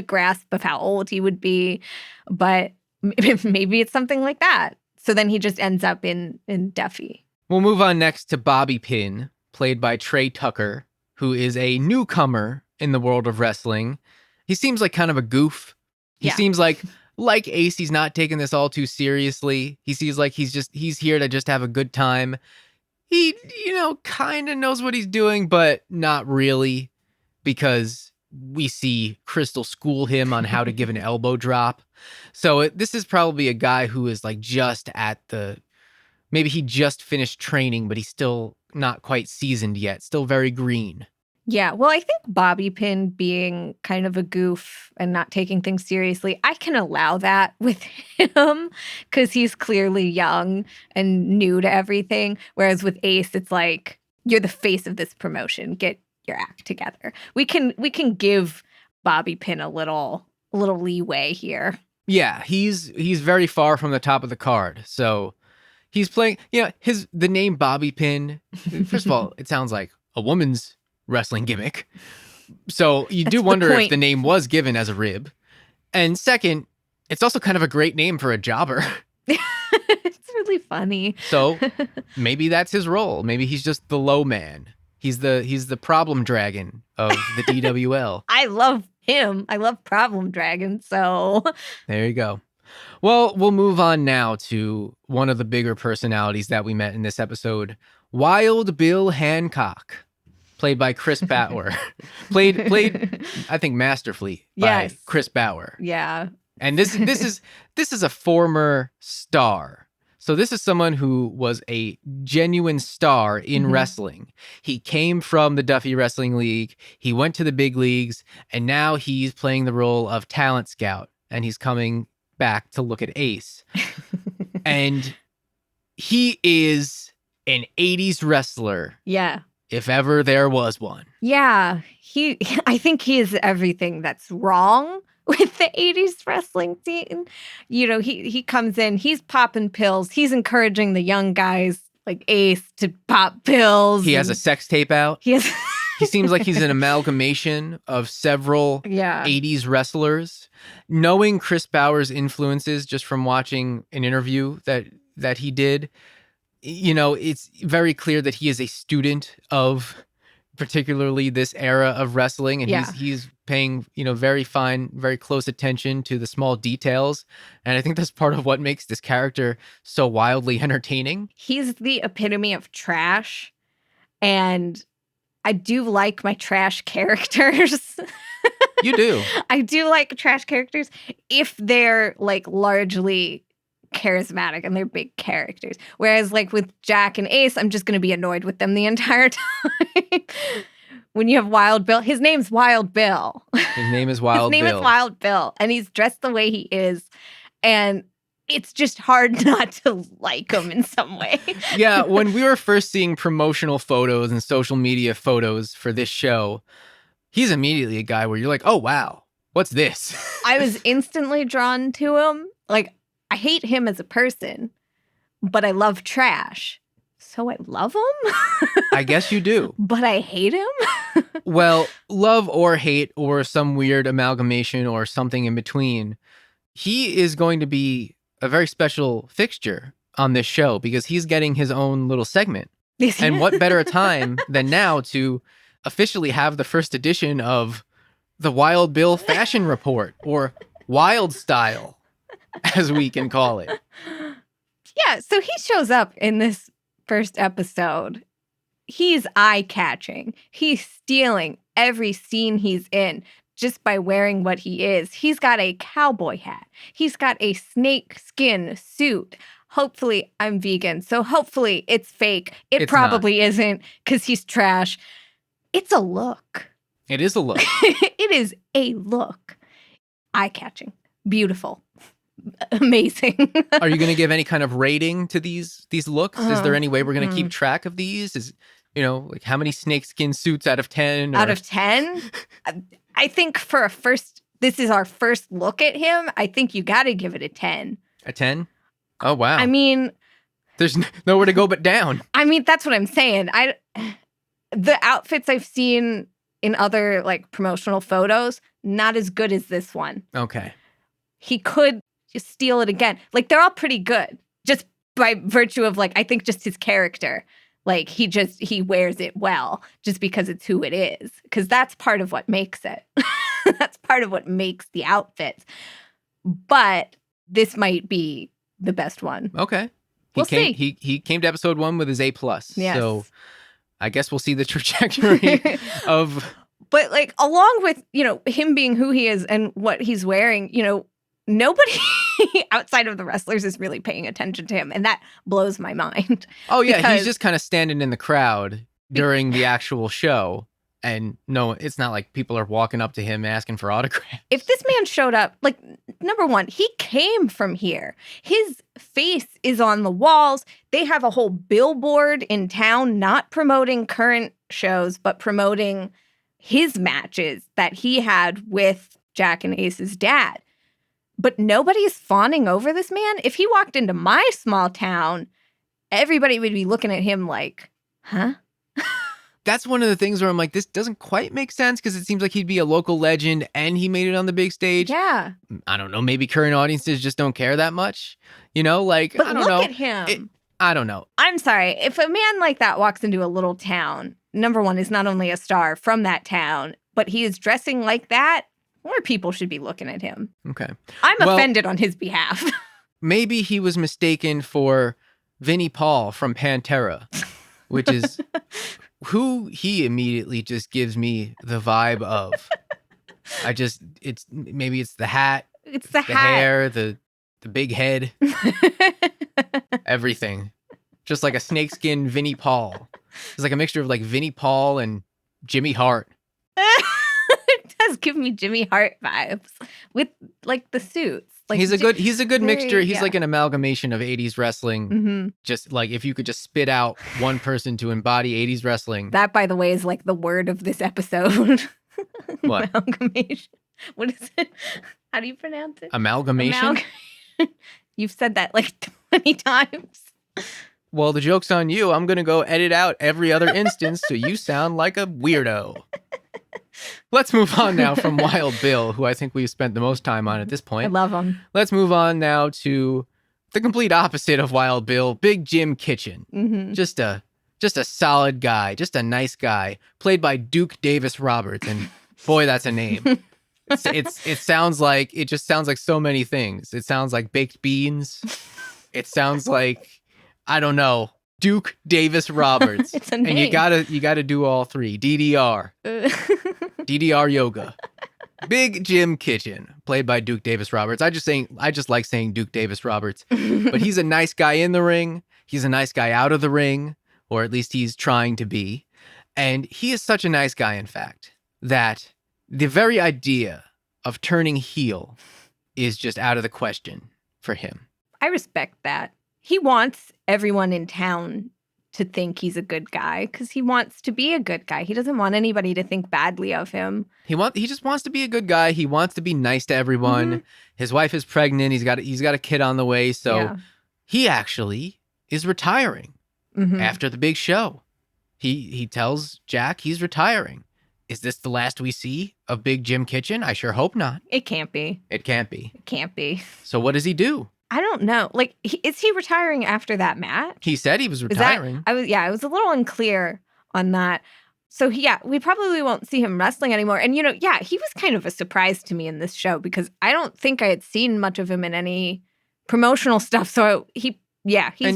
grasp of how old he would be, but maybe it's something like that. So then he just ends up in Duffy. We'll move on next to Bobby Pin, played by Trey Tucker, who is a newcomer in the world of wrestling. He seems like kind of a goof. He seems like Ace, he's not taking this all too seriously. He seems like he's here to just have a good time. He, kind of knows what he's doing, but not really, because we see Crystal school him on how to give an elbow drop. So this is probably a guy who is like just maybe he just finished training, but he's still not quite seasoned yet, still very green. Yeah, well, I think Bobby Pin being kind of a goof and not taking things seriously, I can allow that with him because he's clearly young and new to everything. Whereas with Ace, it's like, you're the face of this promotion. Get your act together. We can give Bobby Pin a little leeway here. Yeah, he's very far from the top of the card. So he's playing, the name Bobby Pin, first of all, it sounds like a woman's wrestling gimmick. So you do wonder if the name was given as a rib. And second, it's also kind of a great name for a jobber. It's really funny. So maybe that's his role. Maybe he's just the low man. He's the problem dragon of the DWL. I love him. I love Problem Dragon, so there you go. Well, we'll move on now to one of the bigger personalities that we met in this episode, Wild Bill Hancock, played by Chris Bauer. played I think masterfully by Chris Bauer. Yeah. And this is a former star. So this is someone who was a genuine star in wrestling. He came from the Duffy Wrestling League. He went to the big leagues, and now he's playing the role of talent scout, and he's coming back to look at Ace. And he is an 80s wrestler. Yeah. If ever there was one. Yeah. I think he is everything that's wrong with the 80s wrestling scene. He comes in, he's popping pills. He's encouraging the young guys like Ace to pop pills. He has a sex tape out. He seems like he's an amalgamation of several 80s wrestlers. Knowing Chris Bauer's influences just from watching an interview that he did, it's very clear that he is a student of particularly this era of wrestling, and he's paying very fine, very close attention to the small details, and I think that's part of what makes this character so wildly entertaining. He's the epitome of trash, and I do like my trash characters. You do. I do like trash characters if they're like largely charismatic and they're big characters. Whereas like with Jack and Ace, I'm just going to be annoyed with them the entire time. When you have Wild Bill, his name's Wild Bill. His name is Wild Bill. His name is Wild Bill, and he's dressed the way he is. And it's just hard not to like him in some way. Yeah, when we were first seeing promotional photos and social media photos for this show, he's immediately a guy where you're like, oh, wow, what's this? I was instantly drawn to him. Like, I hate him as a person, but I love trash. So I love him? I guess you do. But I hate him? Well, love or hate or some weird amalgamation or something in between, he is going to be a very special fixture on this show because he's getting his own little segment. And what better time than now to officially have the first edition of the Wild Bill Fashion Report, or Wild Style, as we can call it. Yeah, so he shows up in this first episode. He's eye-catching. He's stealing every scene he's in just by wearing what he is. He's got a cowboy hat. He's got a snake skin suit. Hopefully, I'm vegan, so hopefully it's fake. It's probably isn't because he's trash. It's a look. It is a look. It is a look. Eye-catching. Beautiful. Amazing. Are you going to give any kind of rating to these looks? Is there any way we're going to keep track of these? like how many snakeskin suits out of 10? Out of 10? I think this is our first look at him. I think you got to give it a 10. A 10? Oh, wow. I mean, there's nowhere to go but down. I mean, that's what I'm saying. The outfits I've seen in other like promotional photos, not as good as this one. Okay. He could just steal it again. Like, they're all pretty good just by virtue of like, I think just his character. Like, he wears it well just because it's who it is. Because that's part of what makes it. That's part of what makes the outfits. But this might be the best one. Okay. We'll see. He came to episode 1 with his A+. Yes. So I guess we'll see the trajectory of... But like, along with, him being who he is and what he's wearing, nobody outside of the wrestlers is really paying attention to him. And that blows my mind. Oh, yeah. He's just kind of standing in the crowd during the actual show. And no, it's not like people are walking up to him asking for autographs. If this man showed up, like, number one, he came from here. His face is on the walls. They have a whole billboard in town, not promoting current shows, but promoting his matches that he had with Jack and Ace's dad. But nobody's fawning over this man. If he walked into my small town, everybody would be looking at him like, huh? That's one of the things where I'm like, this doesn't quite make sense because it seems like he'd be a local legend and he made it on the big stage. Yeah. I don't know. Maybe current audiences just don't care that much. But I don't know. Look at him. I don't know. I'm sorry. If a man like that walks into a little town, number one, is not only a star from that town, but he is dressing like that, more people should be looking at him. Okay. I'm offended on his behalf. Maybe he was mistaken for Vinnie Paul from Pantera, which is... who he immediately just gives me the vibe of. Maybe it's the hat. It's the hat. Hair, the big head. Everything. Just like a snakeskin Vinnie Paul. It's like a mixture of like Vinnie Paul and Jimmy Hart. It does give me Jimmy Hart vibes with like the suits. Like he's a good mixture. He's like an amalgamation of 80s wrestling. Mm-hmm. Just like if you could just spit out one person to embody 80s wrestling. That, by the way, is like the word of this episode. What? Amalgamation. What is it? How do you pronounce it? Amalgamation? You've said that like 20 times. Well, the joke's on you. I'm going to go edit out every other instance so you sound like a weirdo. Let's move on now from Wild Bill, who I think we've spent the most time on at this point. I love him. Let's move on now to the complete opposite of Wild Bill, Big Jim Kitchen. Mm-hmm. Just a solid guy, just a nice guy, played by Duke Davis Roberts, and boy, that's a name. It sounds like so many things. It sounds like baked beans. It sounds like, I don't know, Duke Davis Roberts. It's a name. And you gotta do all three. DDR. DDR yoga. Big Jim Kitchen, played by Duke Davis Roberts. I just like saying Duke Davis Roberts. But he's a nice guy in the ring. He's a nice guy out of the ring, or at least he's trying to be. And he is such a nice guy, in fact, that the very idea of turning heel is just out of the question for him. I respect that. He wants everyone in town to think he's a good guy because he wants to be a good guy. He doesn't want anybody to think badly of him. He just wants to be a good guy. He wants to be nice to everyone. Mm-hmm. His wife is pregnant. He's got a kid on the way. So he actually is retiring after the big show. He tells Jack he's retiring. Is this the last we see of Big Jim Kitchen? I sure hope not. It can't be. It can't be. It can't be. So what does he do? I don't know. Like, is he retiring after that match? He said he was retiring. I was a little unclear on that. So, we probably won't see him wrestling anymore. And, he was kind of a surprise to me in this show because I don't think I had seen much of him in any promotional stuff. So, he's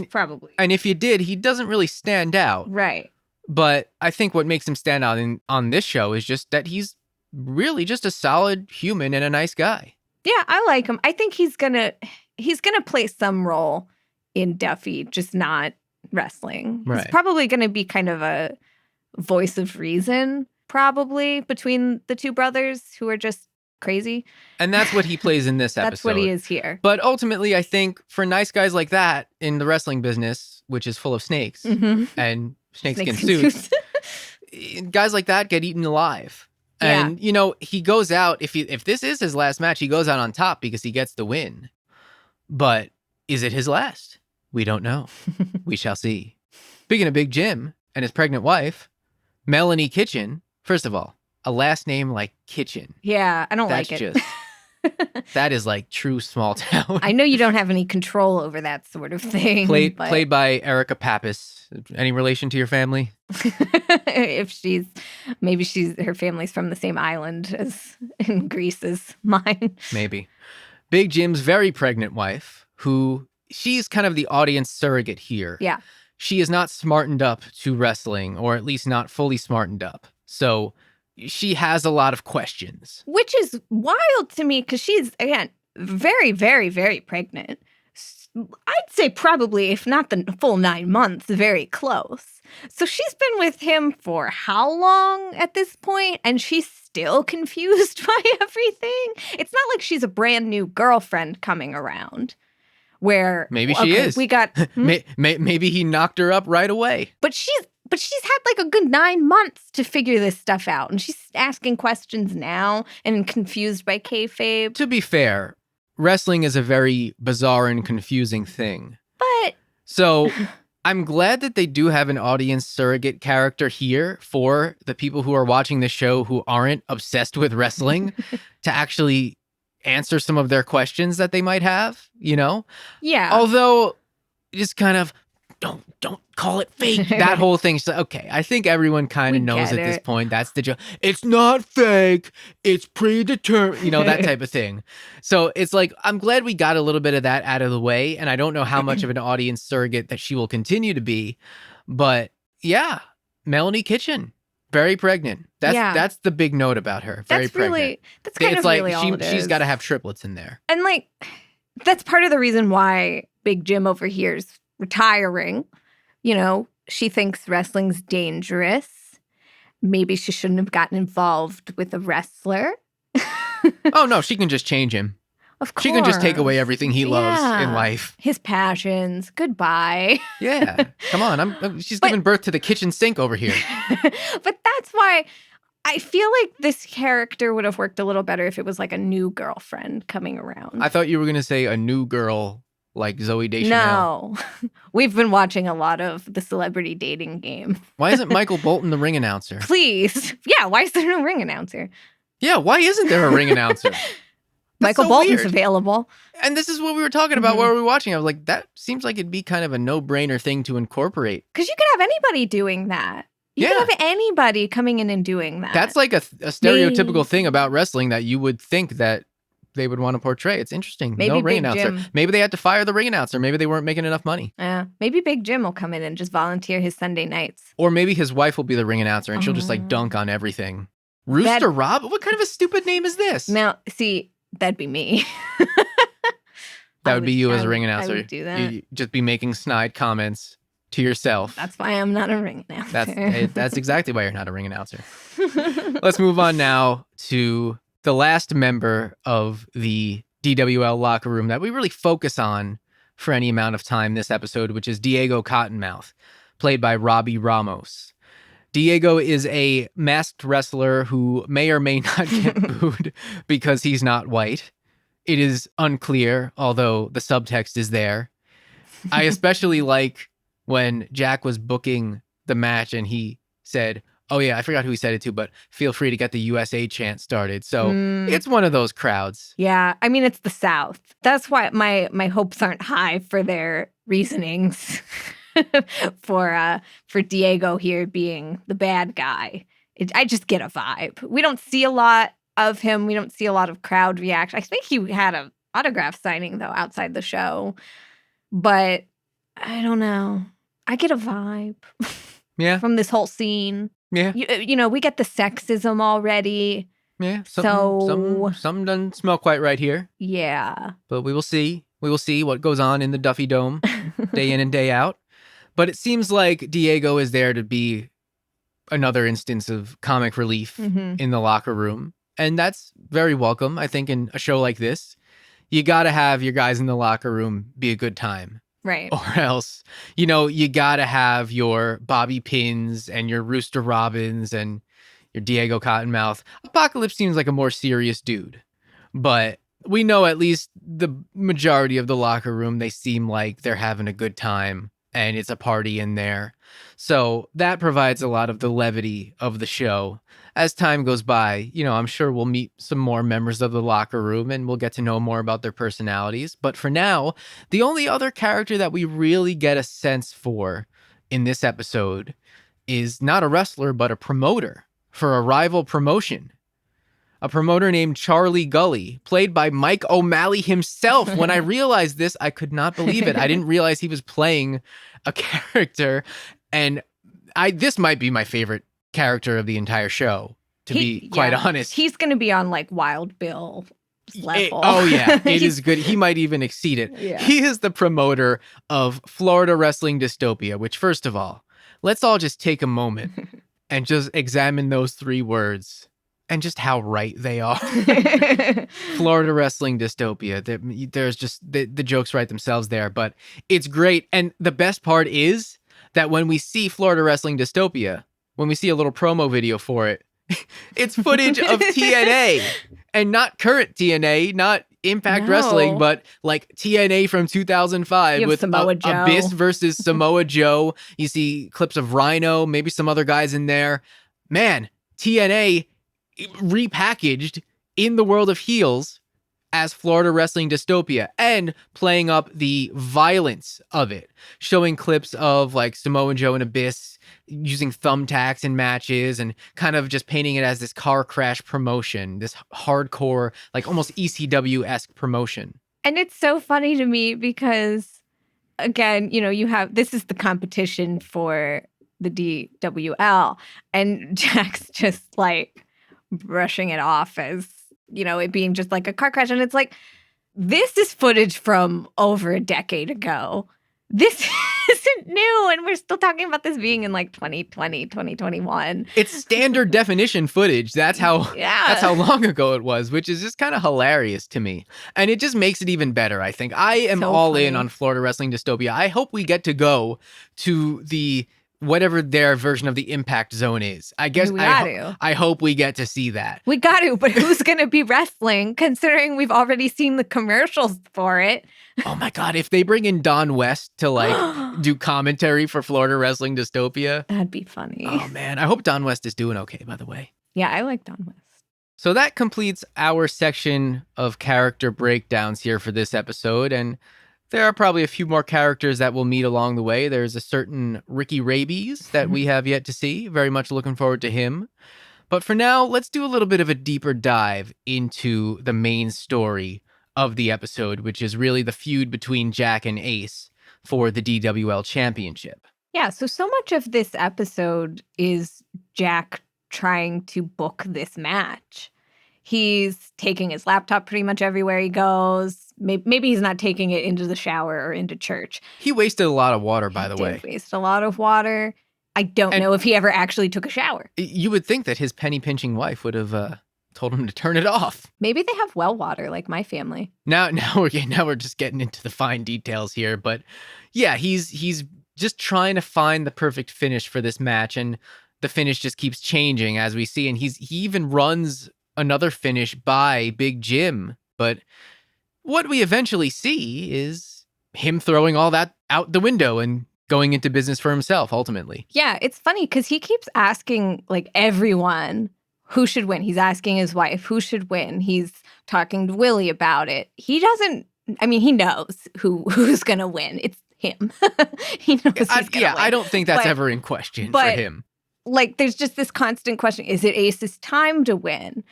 probably. And if you did, he doesn't really stand out. Right. But I think what makes him stand out on this show is just that he's really just a solid human and a nice guy. Yeah, I like him. I think he's gonna play some role in Duffy, just not wrestling. Right. He's probably gonna be kind of a voice of reason, probably, between the two brothers who are just crazy. And that's what he plays in this episode. That's what he is here. But ultimately, I think for nice guys like that in the wrestling business, which is full of snakes and snakeskin suits, guys like that get eaten alive. Yeah. And, you know, he goes out, if this is his last match, he goes out on top because he gets the win. But is it his last? We don't know. We shall see. Speaking of Big Jim and his pregnant wife, Melanie Kitchen, first of all, a last name like Kitchen. Yeah, I don't like it. That is like true small town. I know you don't have any control over that sort of thing. Played by Erica Pappas. Any relation to your family? If her family's from the same island as in Greece as mine. Maybe. Big Jim's very pregnant wife, who she's kind of the audience surrogate here. Yeah. She is not smartened up to wrestling, or at least not fully smartened up. So she has a lot of questions. Which is wild to me because she's, again, very, very, very pregnant. I'd say probably, if not the full 9 months, very close. So she's been with him for how long at this point? And she's still confused by everything? It's not like she's a brand new girlfriend coming around. Where maybe she is. We got maybe he knocked her up right away. But she's had like a good 9 months to figure this stuff out, and she's asking questions now and confused by kayfabe. To be fair, wrestling is a very bizarre and confusing thing. But so I'm glad that they do have an audience surrogate character here for the people who are watching the show who aren't obsessed with wrestling to actually answer some of their questions that they might have, you know? Yeah. Although, just kind of, don't call it fake. That whole thing. So, okay, I think everyone kind of knows at this point. That's the joke. It's not fake. It's predetermined. You know, that type of thing. So it's like, I'm glad we got a little bit of that out of the way. And I don't know how much of an audience surrogate that she will continue to be. But yeah, Melanie Kitchen. Very pregnant. That's the big note about her. Very pregnant. That's kind of like really all it is. She's got to have triplets in there. And like, that's part of the reason why Big Jim over here is retiring. You know, she thinks wrestling's dangerous. Maybe she shouldn't have gotten involved with a wrestler. Oh, no, she can just change him. Of course. She can just take away everything he loves in life. His passions. Goodbye. Yeah. Come on. She's giving birth to the kitchen sink over here. But that's why I feel like this character would have worked a little better if it was like a new girlfriend coming around. I thought you were going to say a new girl like Zoe Deschanel. No. We've been watching a lot of the celebrity dating game. Why isn't Michael Bolton the ring announcer? Please. Yeah, why is there no ring announcer? Yeah, why isn't there a ring announcer? Michael Bolton's available. And this is what we were talking about while we were watching. I was like, that seems like it'd be kind of a no-brainer thing to incorporate. Because you could have anybody doing that. You could have anybody coming in and doing that. That's like a stereotypical thing about wrestling that you would think that they would want to portray. It's interesting. Maybe no ring Big announcer. Jim. Maybe they had to fire the ring announcer. Maybe they weren't making enough money. Yeah. Maybe Big Jim will come in and just volunteer his Sunday nights. Or maybe his wife will be the ring announcer and she'll just like dunk on everything. Rooster Robbins? What kind of a stupid name is this? Now, see, that'd be me. That would be you as a ring announcer. I would do that. You'd just be making snide comments to yourself. That's why I'm not a ring announcer. That's exactly why you're not a ring announcer. Let's move on now to the last member of the DWL locker room that we really focus on for any amount of time this episode, which is Diego Cottonmouth, played by Robbie Ramos. Diego is a masked wrestler who may or may not get booed because he's not white. It is unclear, although the subtext is there. I especially like when Jack was booking the match and he said, oh yeah, I forgot who he said it to, but feel free to get the USA chant started. So it's one of those crowds. Yeah, I mean, it's the South. That's why my hopes aren't high for their reasonings. for Diego here being the bad guy. I just get a vibe. We don't see a lot of him. We don't see a lot of crowd reaction. I think he had an autograph signing, though, outside the show. But I don't know. I get a vibe from this whole scene. Yeah. You know, we get the sexism already. Yeah. Some doesn't smell quite right here. Yeah. But we will see. We will see what goes on in the Duffy Dome day in and day out. But it seems like Diego is there to be another instance of comic relief in the locker room. And that's very welcome, I think, in a show like this. You got to have your guys in the locker room be a good time. Right. Or else, you got to have your Bobby Pins and your Rooster Robbins and your Diego Cottonmouth. Apocalypse seems like a more serious dude. But we know at least the majority of the locker room, they seem like they're having a good time and it's a party in there. So that provides a lot of the levity of the show. As time goes by, I'm sure we'll meet some more members of the locker room and we'll get to know more about their personalities. But for now, the only other character that we really get a sense for in this episode is not a wrestler, but a promoter for a rival promotion. A promoter named Charlie Gully, played by Mike O'Malley himself. When I realized this, I could not believe it. I didn't realize he was playing a character. And this might be my favorite character of the entire show, to be quite honest. He's going to be on like Wild Bill level. It is good. He might even exceed it. Yeah. He is the promoter of Florida Wrestling Dystopia, which, first of all, let's all just take a moment and just examine those 3 words. And just how right they are. Florida Wrestling Dystopia. There's just, the jokes write themselves there, but it's great. And the best part is that when we see Florida Wrestling Dystopia, when we see a little promo video for it, it's footage of TNA. And not current TNA, not Impact Wrestling, but like TNA from 2005 with Samoa Joe. Abyss versus Samoa Joe. You see clips of Rhino, maybe some other guys in there. Man, TNA repackaged in the world of heels as Florida Wrestling Dystopia and playing up the violence of it, showing clips of like Samoa Joe and Abyss using thumbtacks in matches and kind of just painting it as this car crash promotion, this hardcore, like almost ECW-esque promotion. And it's so funny to me because, again, this is the competition for the DWL, and Jack's just like brushing it off as, it being just like a car crash. And it's like, this is footage from over a decade ago. This isn't new. And we're still talking about this being in like 2020, 2021. It's standard definition footage. That's how long ago it was, which is just kind of hilarious to me. And it just makes it even better, I think. I am all in on Florida Wrestling Dystopia. I hope we get to go to the whatever their version of the Impact Zone is. I guess I hope we get to see that. We got to, but who's going to be wrestling, considering we've already seen the commercials for it? Oh my God, if they bring in Don West to like do commentary for Florida Wrestling Dystopia. That'd be funny. Oh man, I hope Don West is doing okay, by the way. Yeah, I like Don West. So that completes our section of character breakdowns here for this episode, and there are probably a few more characters that we'll meet along the way. There's a certain Ricky Rabies that we have yet to see. Very much looking forward to him. But for now, let's do a little bit of a deeper dive into the main story of the episode, which is really the feud between Jack and Ace for the DWL Championship. Yeah, so much of this episode is Jack trying to book this match. He's taking his laptop pretty much everywhere he goes. Maybe he's not taking it into the shower or into church. He wasted a lot of water, by the way. He did waste a lot of water. I don't know if he ever actually took a shower. You would think that his penny-pinching wife would have told him to turn it off. Maybe they have well water like my family. Now we're just getting into the fine details here. But yeah, he's just trying to find the perfect finish for this match. And the finish just keeps changing as we see. And he even runs another finish by Big Jim. But what we eventually see is him throwing all that out the window and going into business for himself, ultimately. Yeah, it's funny because he keeps asking, like, everyone who should win. He's asking his wife who should win. He's talking to Willie about it. He doesn't, he knows who's going to win. It's him. He knows who's going to win. I don't think that's ever in question for him. Like, there's just this constant question. Is it Ace's time to win?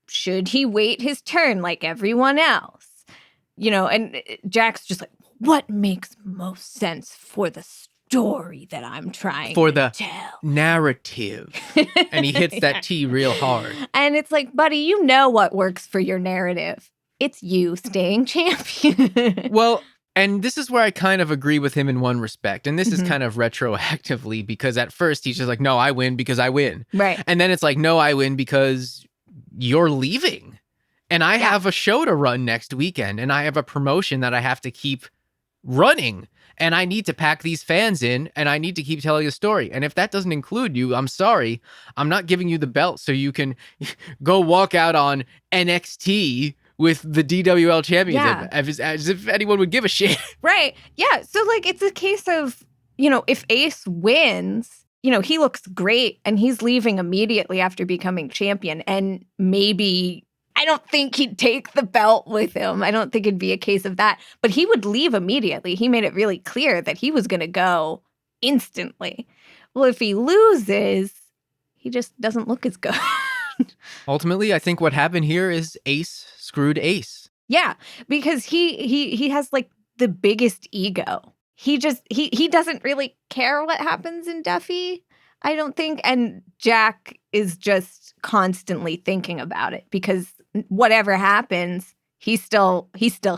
Should he wait his turn like everyone else? And Jack's just like, what makes most sense for the story that I'm trying to tell? Narrative. And he hits that T real hard. And it's like, buddy, you know what works for your narrative. It's you staying champion. Well, and this is where I kind of agree with him in one respect. And this is kind of retroactively because at first he's just like, no, I win because I win. Right. And then it's like, no, I win because you're leaving. And I have a show to run next weekend, and I have a promotion that I have to keep running, and I need to pack these fans in, and I need to keep telling a story. And if that doesn't include you, I'm sorry. I'm not giving you the belt so you can go walk out on NXT with the DWL Championship as if anyone would give a shit. Right. Yeah. So, like, it's a case of, if Ace wins, he looks great, and he's leaving immediately after becoming champion, and maybe... I don't think he'd take the belt with him. I don't think it'd be a case of that. But he would leave immediately. He made it really clear that he was going to go instantly. Well, if he loses, he just doesn't look as good. Ultimately, I think what happened here is Ace screwed Ace. Yeah, because he has like the biggest ego. He doesn't really care what happens in Duffy, I don't think. And Jack is just constantly thinking about it because whatever happens, he's still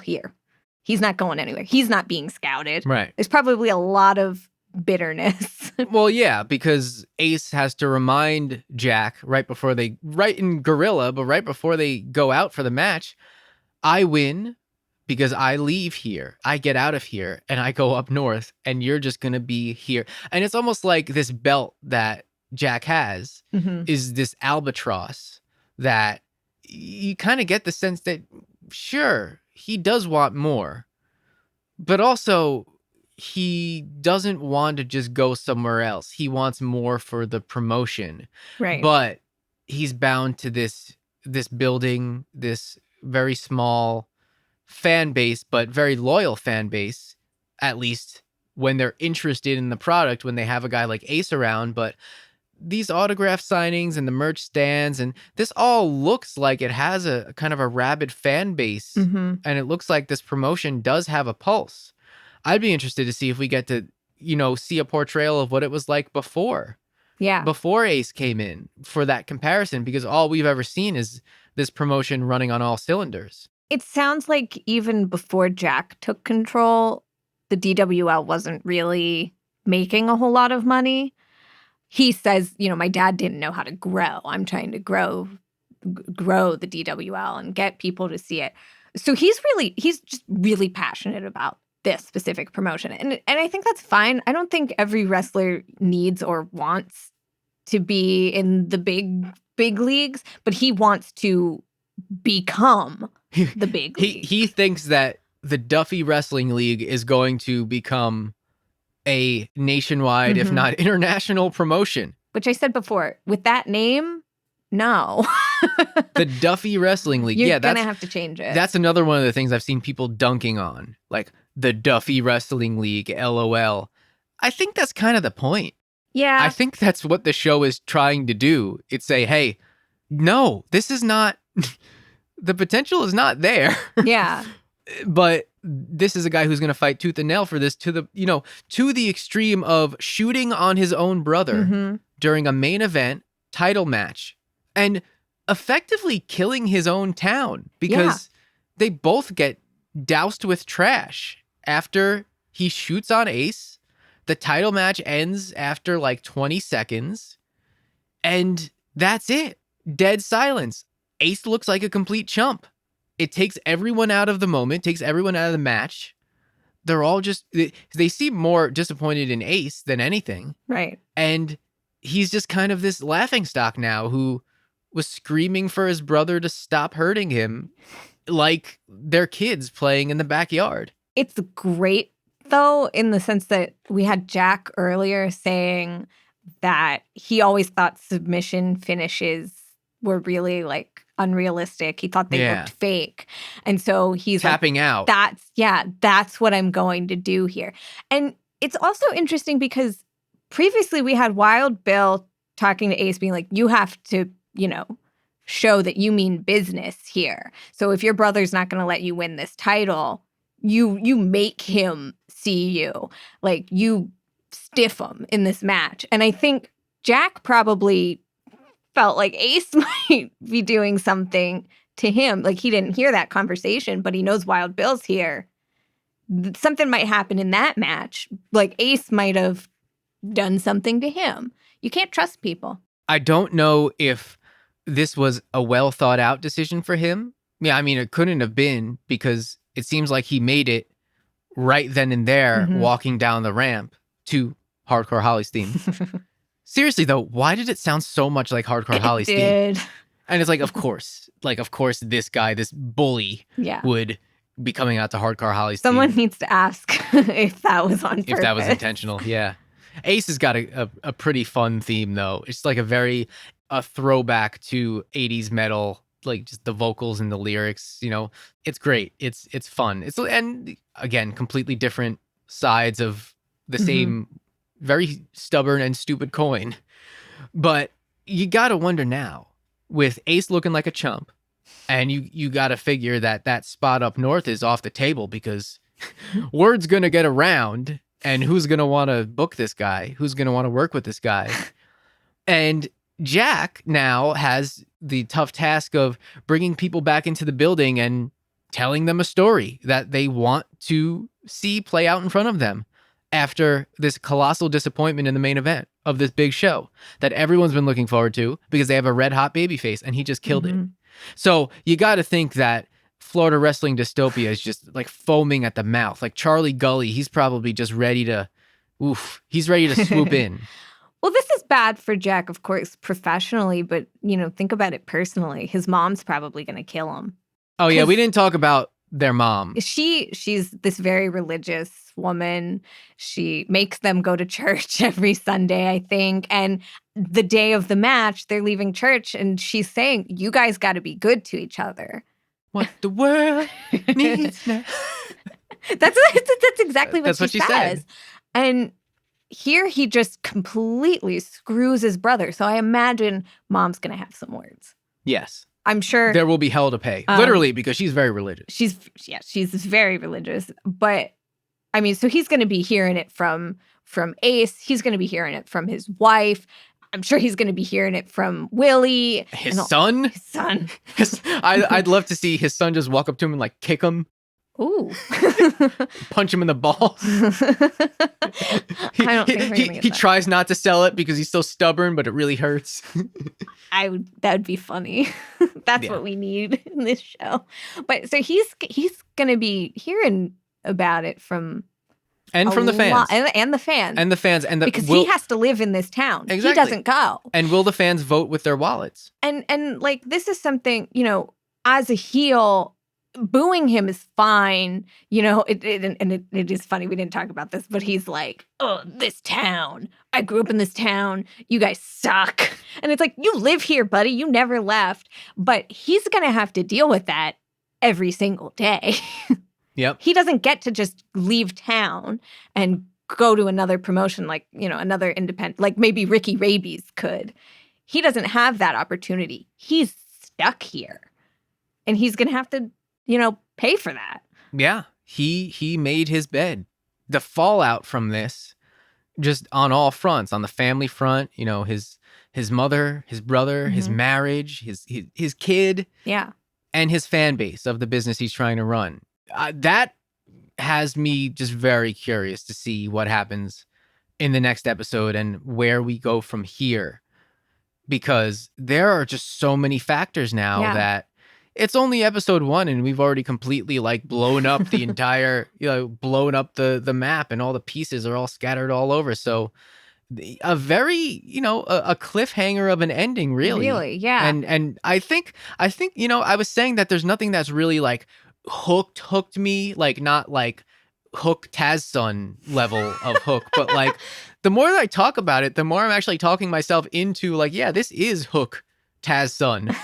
here. He's not going anywhere. He's not being scouted. Right. There's probably a lot of bitterness. Well, yeah, because Ace has to remind Jack right in Gorilla, but right before they go out for the match, I win because I leave here. I get out of here and I go up north, and you're just going to be here. And it's almost like this belt that Jack has is this albatross that you kind of get the sense that, sure, he does want more, but also he doesn't want to just go somewhere else. He wants more for the promotion. Right. But he's bound to this building, this very small fan base, but very loyal fan base, at least when they're interested in the product, when they have a guy like Ace around. But these autograph signings and the merch stands, and this all looks like it has a kind of a rabid fan base. And it looks like this promotion does have a pulse. I'd be interested to see if we get to, see a portrayal of what it was like before. Yeah. Before Ace came in, for that comparison, because all we've ever seen is this promotion running on all cylinders. It sounds like even before Jack took control, the DWL wasn't really making a whole lot of money. He says, my dad didn't know how to grow. I'm trying to grow the DWL and get people to see it. So he's just really passionate about this specific promotion. And I think that's fine. I don't think every wrestler needs or wants to be in the big leagues, but he wants to become the big league. He thinks that the Duffy Wrestling League is going to become a nationwide, if not international promotion. Which I said before, with that name, no. The Duffy Wrestling League. You're going to have to change it. That's another one of the things I've seen people dunking on. Like, the Duffy Wrestling League, LOL. I think that's kind of the point. Yeah. I think that's what the show is trying to do. It's say, hey, no, this is not, the potential is not there. Yeah. But this is a guy who's going to fight tooth and nail for this to the extreme of shooting on his own brother during a main event title match and effectively killing his own town because they both get doused with trash after he shoots on Ace. The title match ends after like 20 seconds and that's it. Dead silence. Ace looks like a complete chump. It takes everyone out of the moment, takes everyone out of the match. They're all they seem more disappointed in Ace than anything. Right. And he's just kind of this laughingstock now who was screaming for his brother to stop hurting him like they're kids playing in the backyard. It's great, though, in the sense that we had Jack earlier saying that he always thought submission finishes were really like unrealistic. He thought they looked fake. And so he's tapping out. That's what I'm going to do here. And it's also interesting because previously we had Wild Bill talking to Ace being like, you have to, show that you mean business here. So if your brother's not going to let you win this title, you make him see you. Like, you stiff him in this match. And I think Jack probably felt like Ace might be doing something to him. Like, he didn't hear that conversation, but he knows Wild Bill's here. Something might happen in that match. Like, Ace might have done something to him. You can't trust people. I don't know if this was a well thought out decision for him. Yeah, I mean, it couldn't have been, because it seems like he made it right then and there, walking down the ramp to Hardcore Holly's theme. Seriously, though, why did it sound so much like Hardcore Holly's theme? And it's like, of course, this guy, this bully, would be coming out to Hardcore Holly's theme. Someone needs to ask if that was on purpose. If that was intentional, yeah. Ace has got a pretty fun theme, though. It's like a throwback to 80s metal, like just the vocals and the lyrics, you know. It's great. It's fun. And again, completely different sides of the same very stubborn and stupid coin. But you got to wonder now, with Ace looking like a chump, and you got to figure that spot up north is off the table, because word's going to get around, and who's going to want to book this guy? Who's going to want to work with this guy? And Jack now has the tough task of bringing people back into the building and telling them a story that they want to see play out in front of them after this colossal disappointment in the main event of this big show that everyone's been looking forward to, because they have a red hot babyface and he just killed it. So you got to think that Florida Wrestling Dystopia is just like foaming at the mouth. Like Charlie Gully, he's probably just ready to swoop in. Well, this is bad for Jack, of course, professionally, but, you know, think about it personally. His mom's probably going to kill him. Oh, yeah, we didn't talk about their mom. She's this very religious woman. She makes them go to church every Sunday, I think. And the day of the match, they're leaving church, and she's saying, you guys got to be good to each other. What the world needs now. That's exactly what she says. Said. And here he just completely screws his brother. So I imagine mom's going to have some words. Yes. I'm sure there will be hell to pay, literally, because she's very religious. She's very religious. But I mean, so he's going to be hearing it from Ace. He's going to be hearing it from his wife. I'm sure he's going to be hearing it from Willie. His son? His son. I'd love to see his son just walk up to him and like kick him. Ooh. Punch him in the balls. I don't think we're gonna get he that. tries not to sell it because he's so stubborn, but it really hurts. That'd be funny. That's what we need in this show. But so he's gonna be hearing about it from the fans. And the fans. And the fans. Because he has to live in this town. Exactly. He doesn't go. And will the fans vote with their wallets? And like, this is something, you know, as a heel, booing him is fine. You know, it is funny. We didn't talk about this, but he's like, oh, this town. I grew up in this town. You guys suck. And it's like, you live here, buddy. You never left. But he's going to have to deal with that every single day. Yep. He doesn't get to just leave town and go to another promotion like, you know, another independent, like maybe Ricky Rabies could. He doesn't have that opportunity. He's stuck here. And he's going to have to, you know, pay for that. Yeah. He made his bed. The fallout from this, just on all fronts, on the family front, you know, his mother, his brother, his marriage, his kid. Yeah. And his fan base of the business he's trying to run. That has me just very curious to see what happens in the next episode and where we go from here. Because there are just so many factors now that it's only episode 1 and we've already completely like blown up the entire, you know, blown up the map, and all the pieces are all scattered all over. So a very, you know, a cliffhanger of an ending, really. Really, yeah. And I think, you know, I was saying that there's nothing that's really like hooked me, like not like Hook Taz Son level of hook, but like the more that I talk about it, the more I'm actually talking myself into like, yeah, this is Hook Taz Son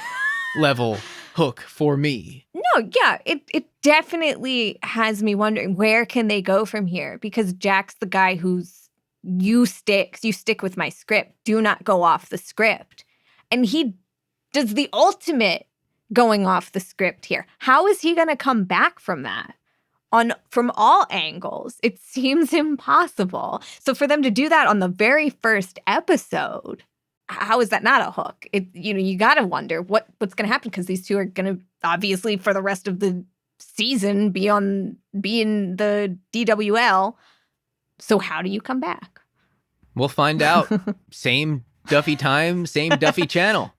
level hook for me. No, yeah, it definitely has me wondering, where can they go from here? Because Jack's the guy who's you stick with my script. Do not go off the script. And he does the ultimate going off the script here. How is he going to come back from that? From all angles, it seems impossible. So for them to do that on the very first episode, how is that not a hook? You know, you got to wonder what's going to happen, because these two are going to obviously for the rest of the season be in the DWL. So how do you come back? We'll find out. Same Duffy time, same Duffy channel.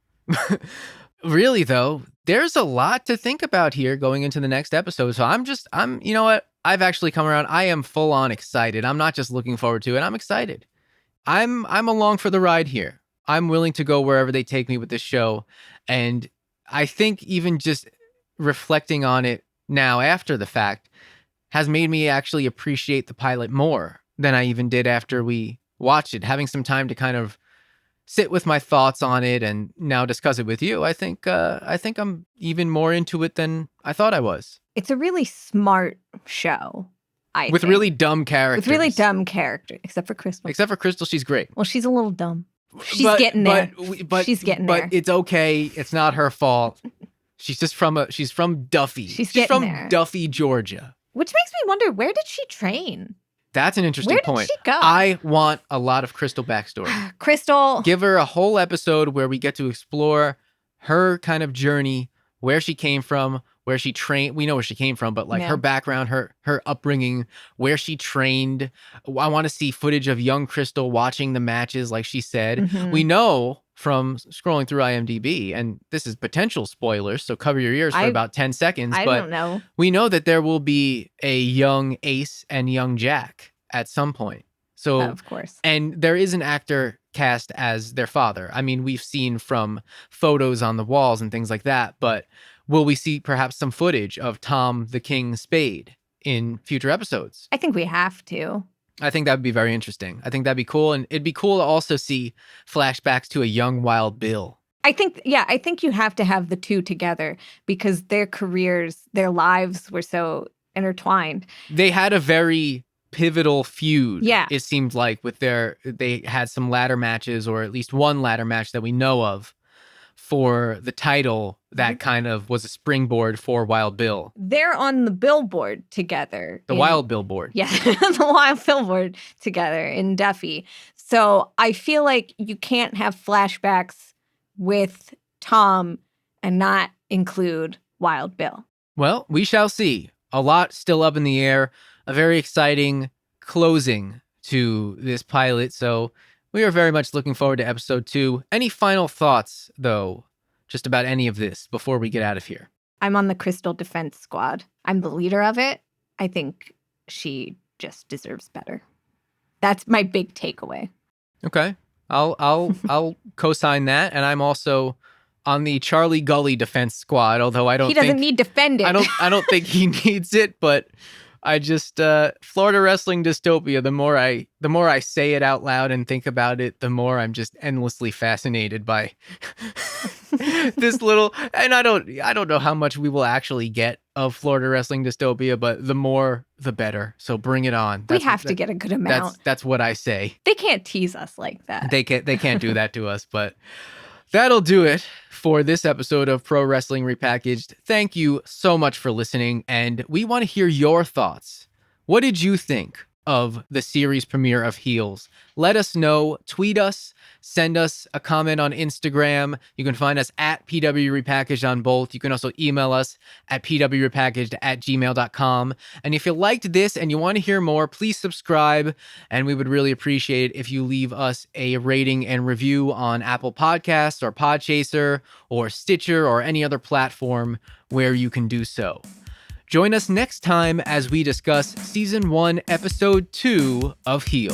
Really, though, there's a lot to think about here going into the next episode. So you know what? I've actually come around. I am full on excited. I'm not just looking forward to it. I'm excited. I'm along for the ride here. I'm willing to go wherever they take me with this show. And I think even just reflecting on it now after the fact has made me actually appreciate the pilot more than I even did after we watched it. Having some time to kind of sit with my thoughts on it and now discuss it with you, I think I'm even more into it than I thought I was. It's a really smart show. With think. really dumb characters. With really dumb characters, except for Crystal. Except for Crystal, she's great. Well, she's a little dumb. She's getting there. She's getting there. But it's okay. It's not her fault. She's from Duffy. She's from there. Duffy, Georgia. Which makes me wonder, where did she train? That's an interesting point. Where did she go? I want a lot of Crystal backstory. Crystal. Give her a whole episode where we get to explore her kind of journey, where she came from, where she trained. We know where she came from, but her background, her upbringing, where she trained. I want to see footage of young Crystal watching the matches, like she said. Mm-hmm. We know from scrolling through IMDb, and this is potential spoilers, so cover your ears for about 10 seconds. I don't know. We know that there will be a young Ace and young Jack at some point. So, of course. And there is an actor cast as their father. I mean, we've seen from photos on the walls and things like that, but will we see perhaps some footage of Tom the King Spade in future episodes? I think we have to. I think that would be very interesting. I think that'd be cool. And it'd be cool to also see flashbacks to a young Wild Bill. I think you have to have the two together because their careers, their lives were so intertwined. They had a very pivotal feud. Yeah. It seemed like they had some ladder matches, or at least one ladder match that we know of for the title that kind of was a springboard for Wild Bill. They're on the billboard together. The Wild Billboard. Yeah, the Wild Billboard together in Duffy. So I feel like you can't have flashbacks with Tom and not include Wild Bill. Well, we shall see. A lot still up in the air. A very exciting closing to this pilot. So we are very much looking forward to episode 2. Any final thoughts, though, just about any of this before we get out of here? I'm on the Crystal Defense Squad. I'm the leader of it. I think she just deserves better. That's my big takeaway. Okay. I'll co-sign that. And I'm also on the Charlie Gully Defense Squad, although he doesn't need defending. I don't think he needs it, but I just Florida wrestling dystopia. The more I say it out loud and think about it, the more I'm just endlessly fascinated by this little. And I don't know how much we will actually get of Florida wrestling dystopia, but the more the better. So bring it on. We have to get a good amount. That's what I say. They can't tease us like that. They can't do that to us, but. That'll do it for this episode of Pro Wrestling Repackaged. Thank you so much for listening, and we want to hear your thoughts. What did you think of the series premiere of Heels? Let us know. Tweet us. Send us a comment on Instagram. You can find us at PW Repackaged on both. You can also email us at pwrepackaged@gmail.com. And if you liked this and you want to hear more, please subscribe. And we would really appreciate it if you leave us a rating and review on Apple Podcasts or Podchaser or Stitcher or any other platform where you can do so. Join us next time as we discuss Season 1, Episode 2 of Heels.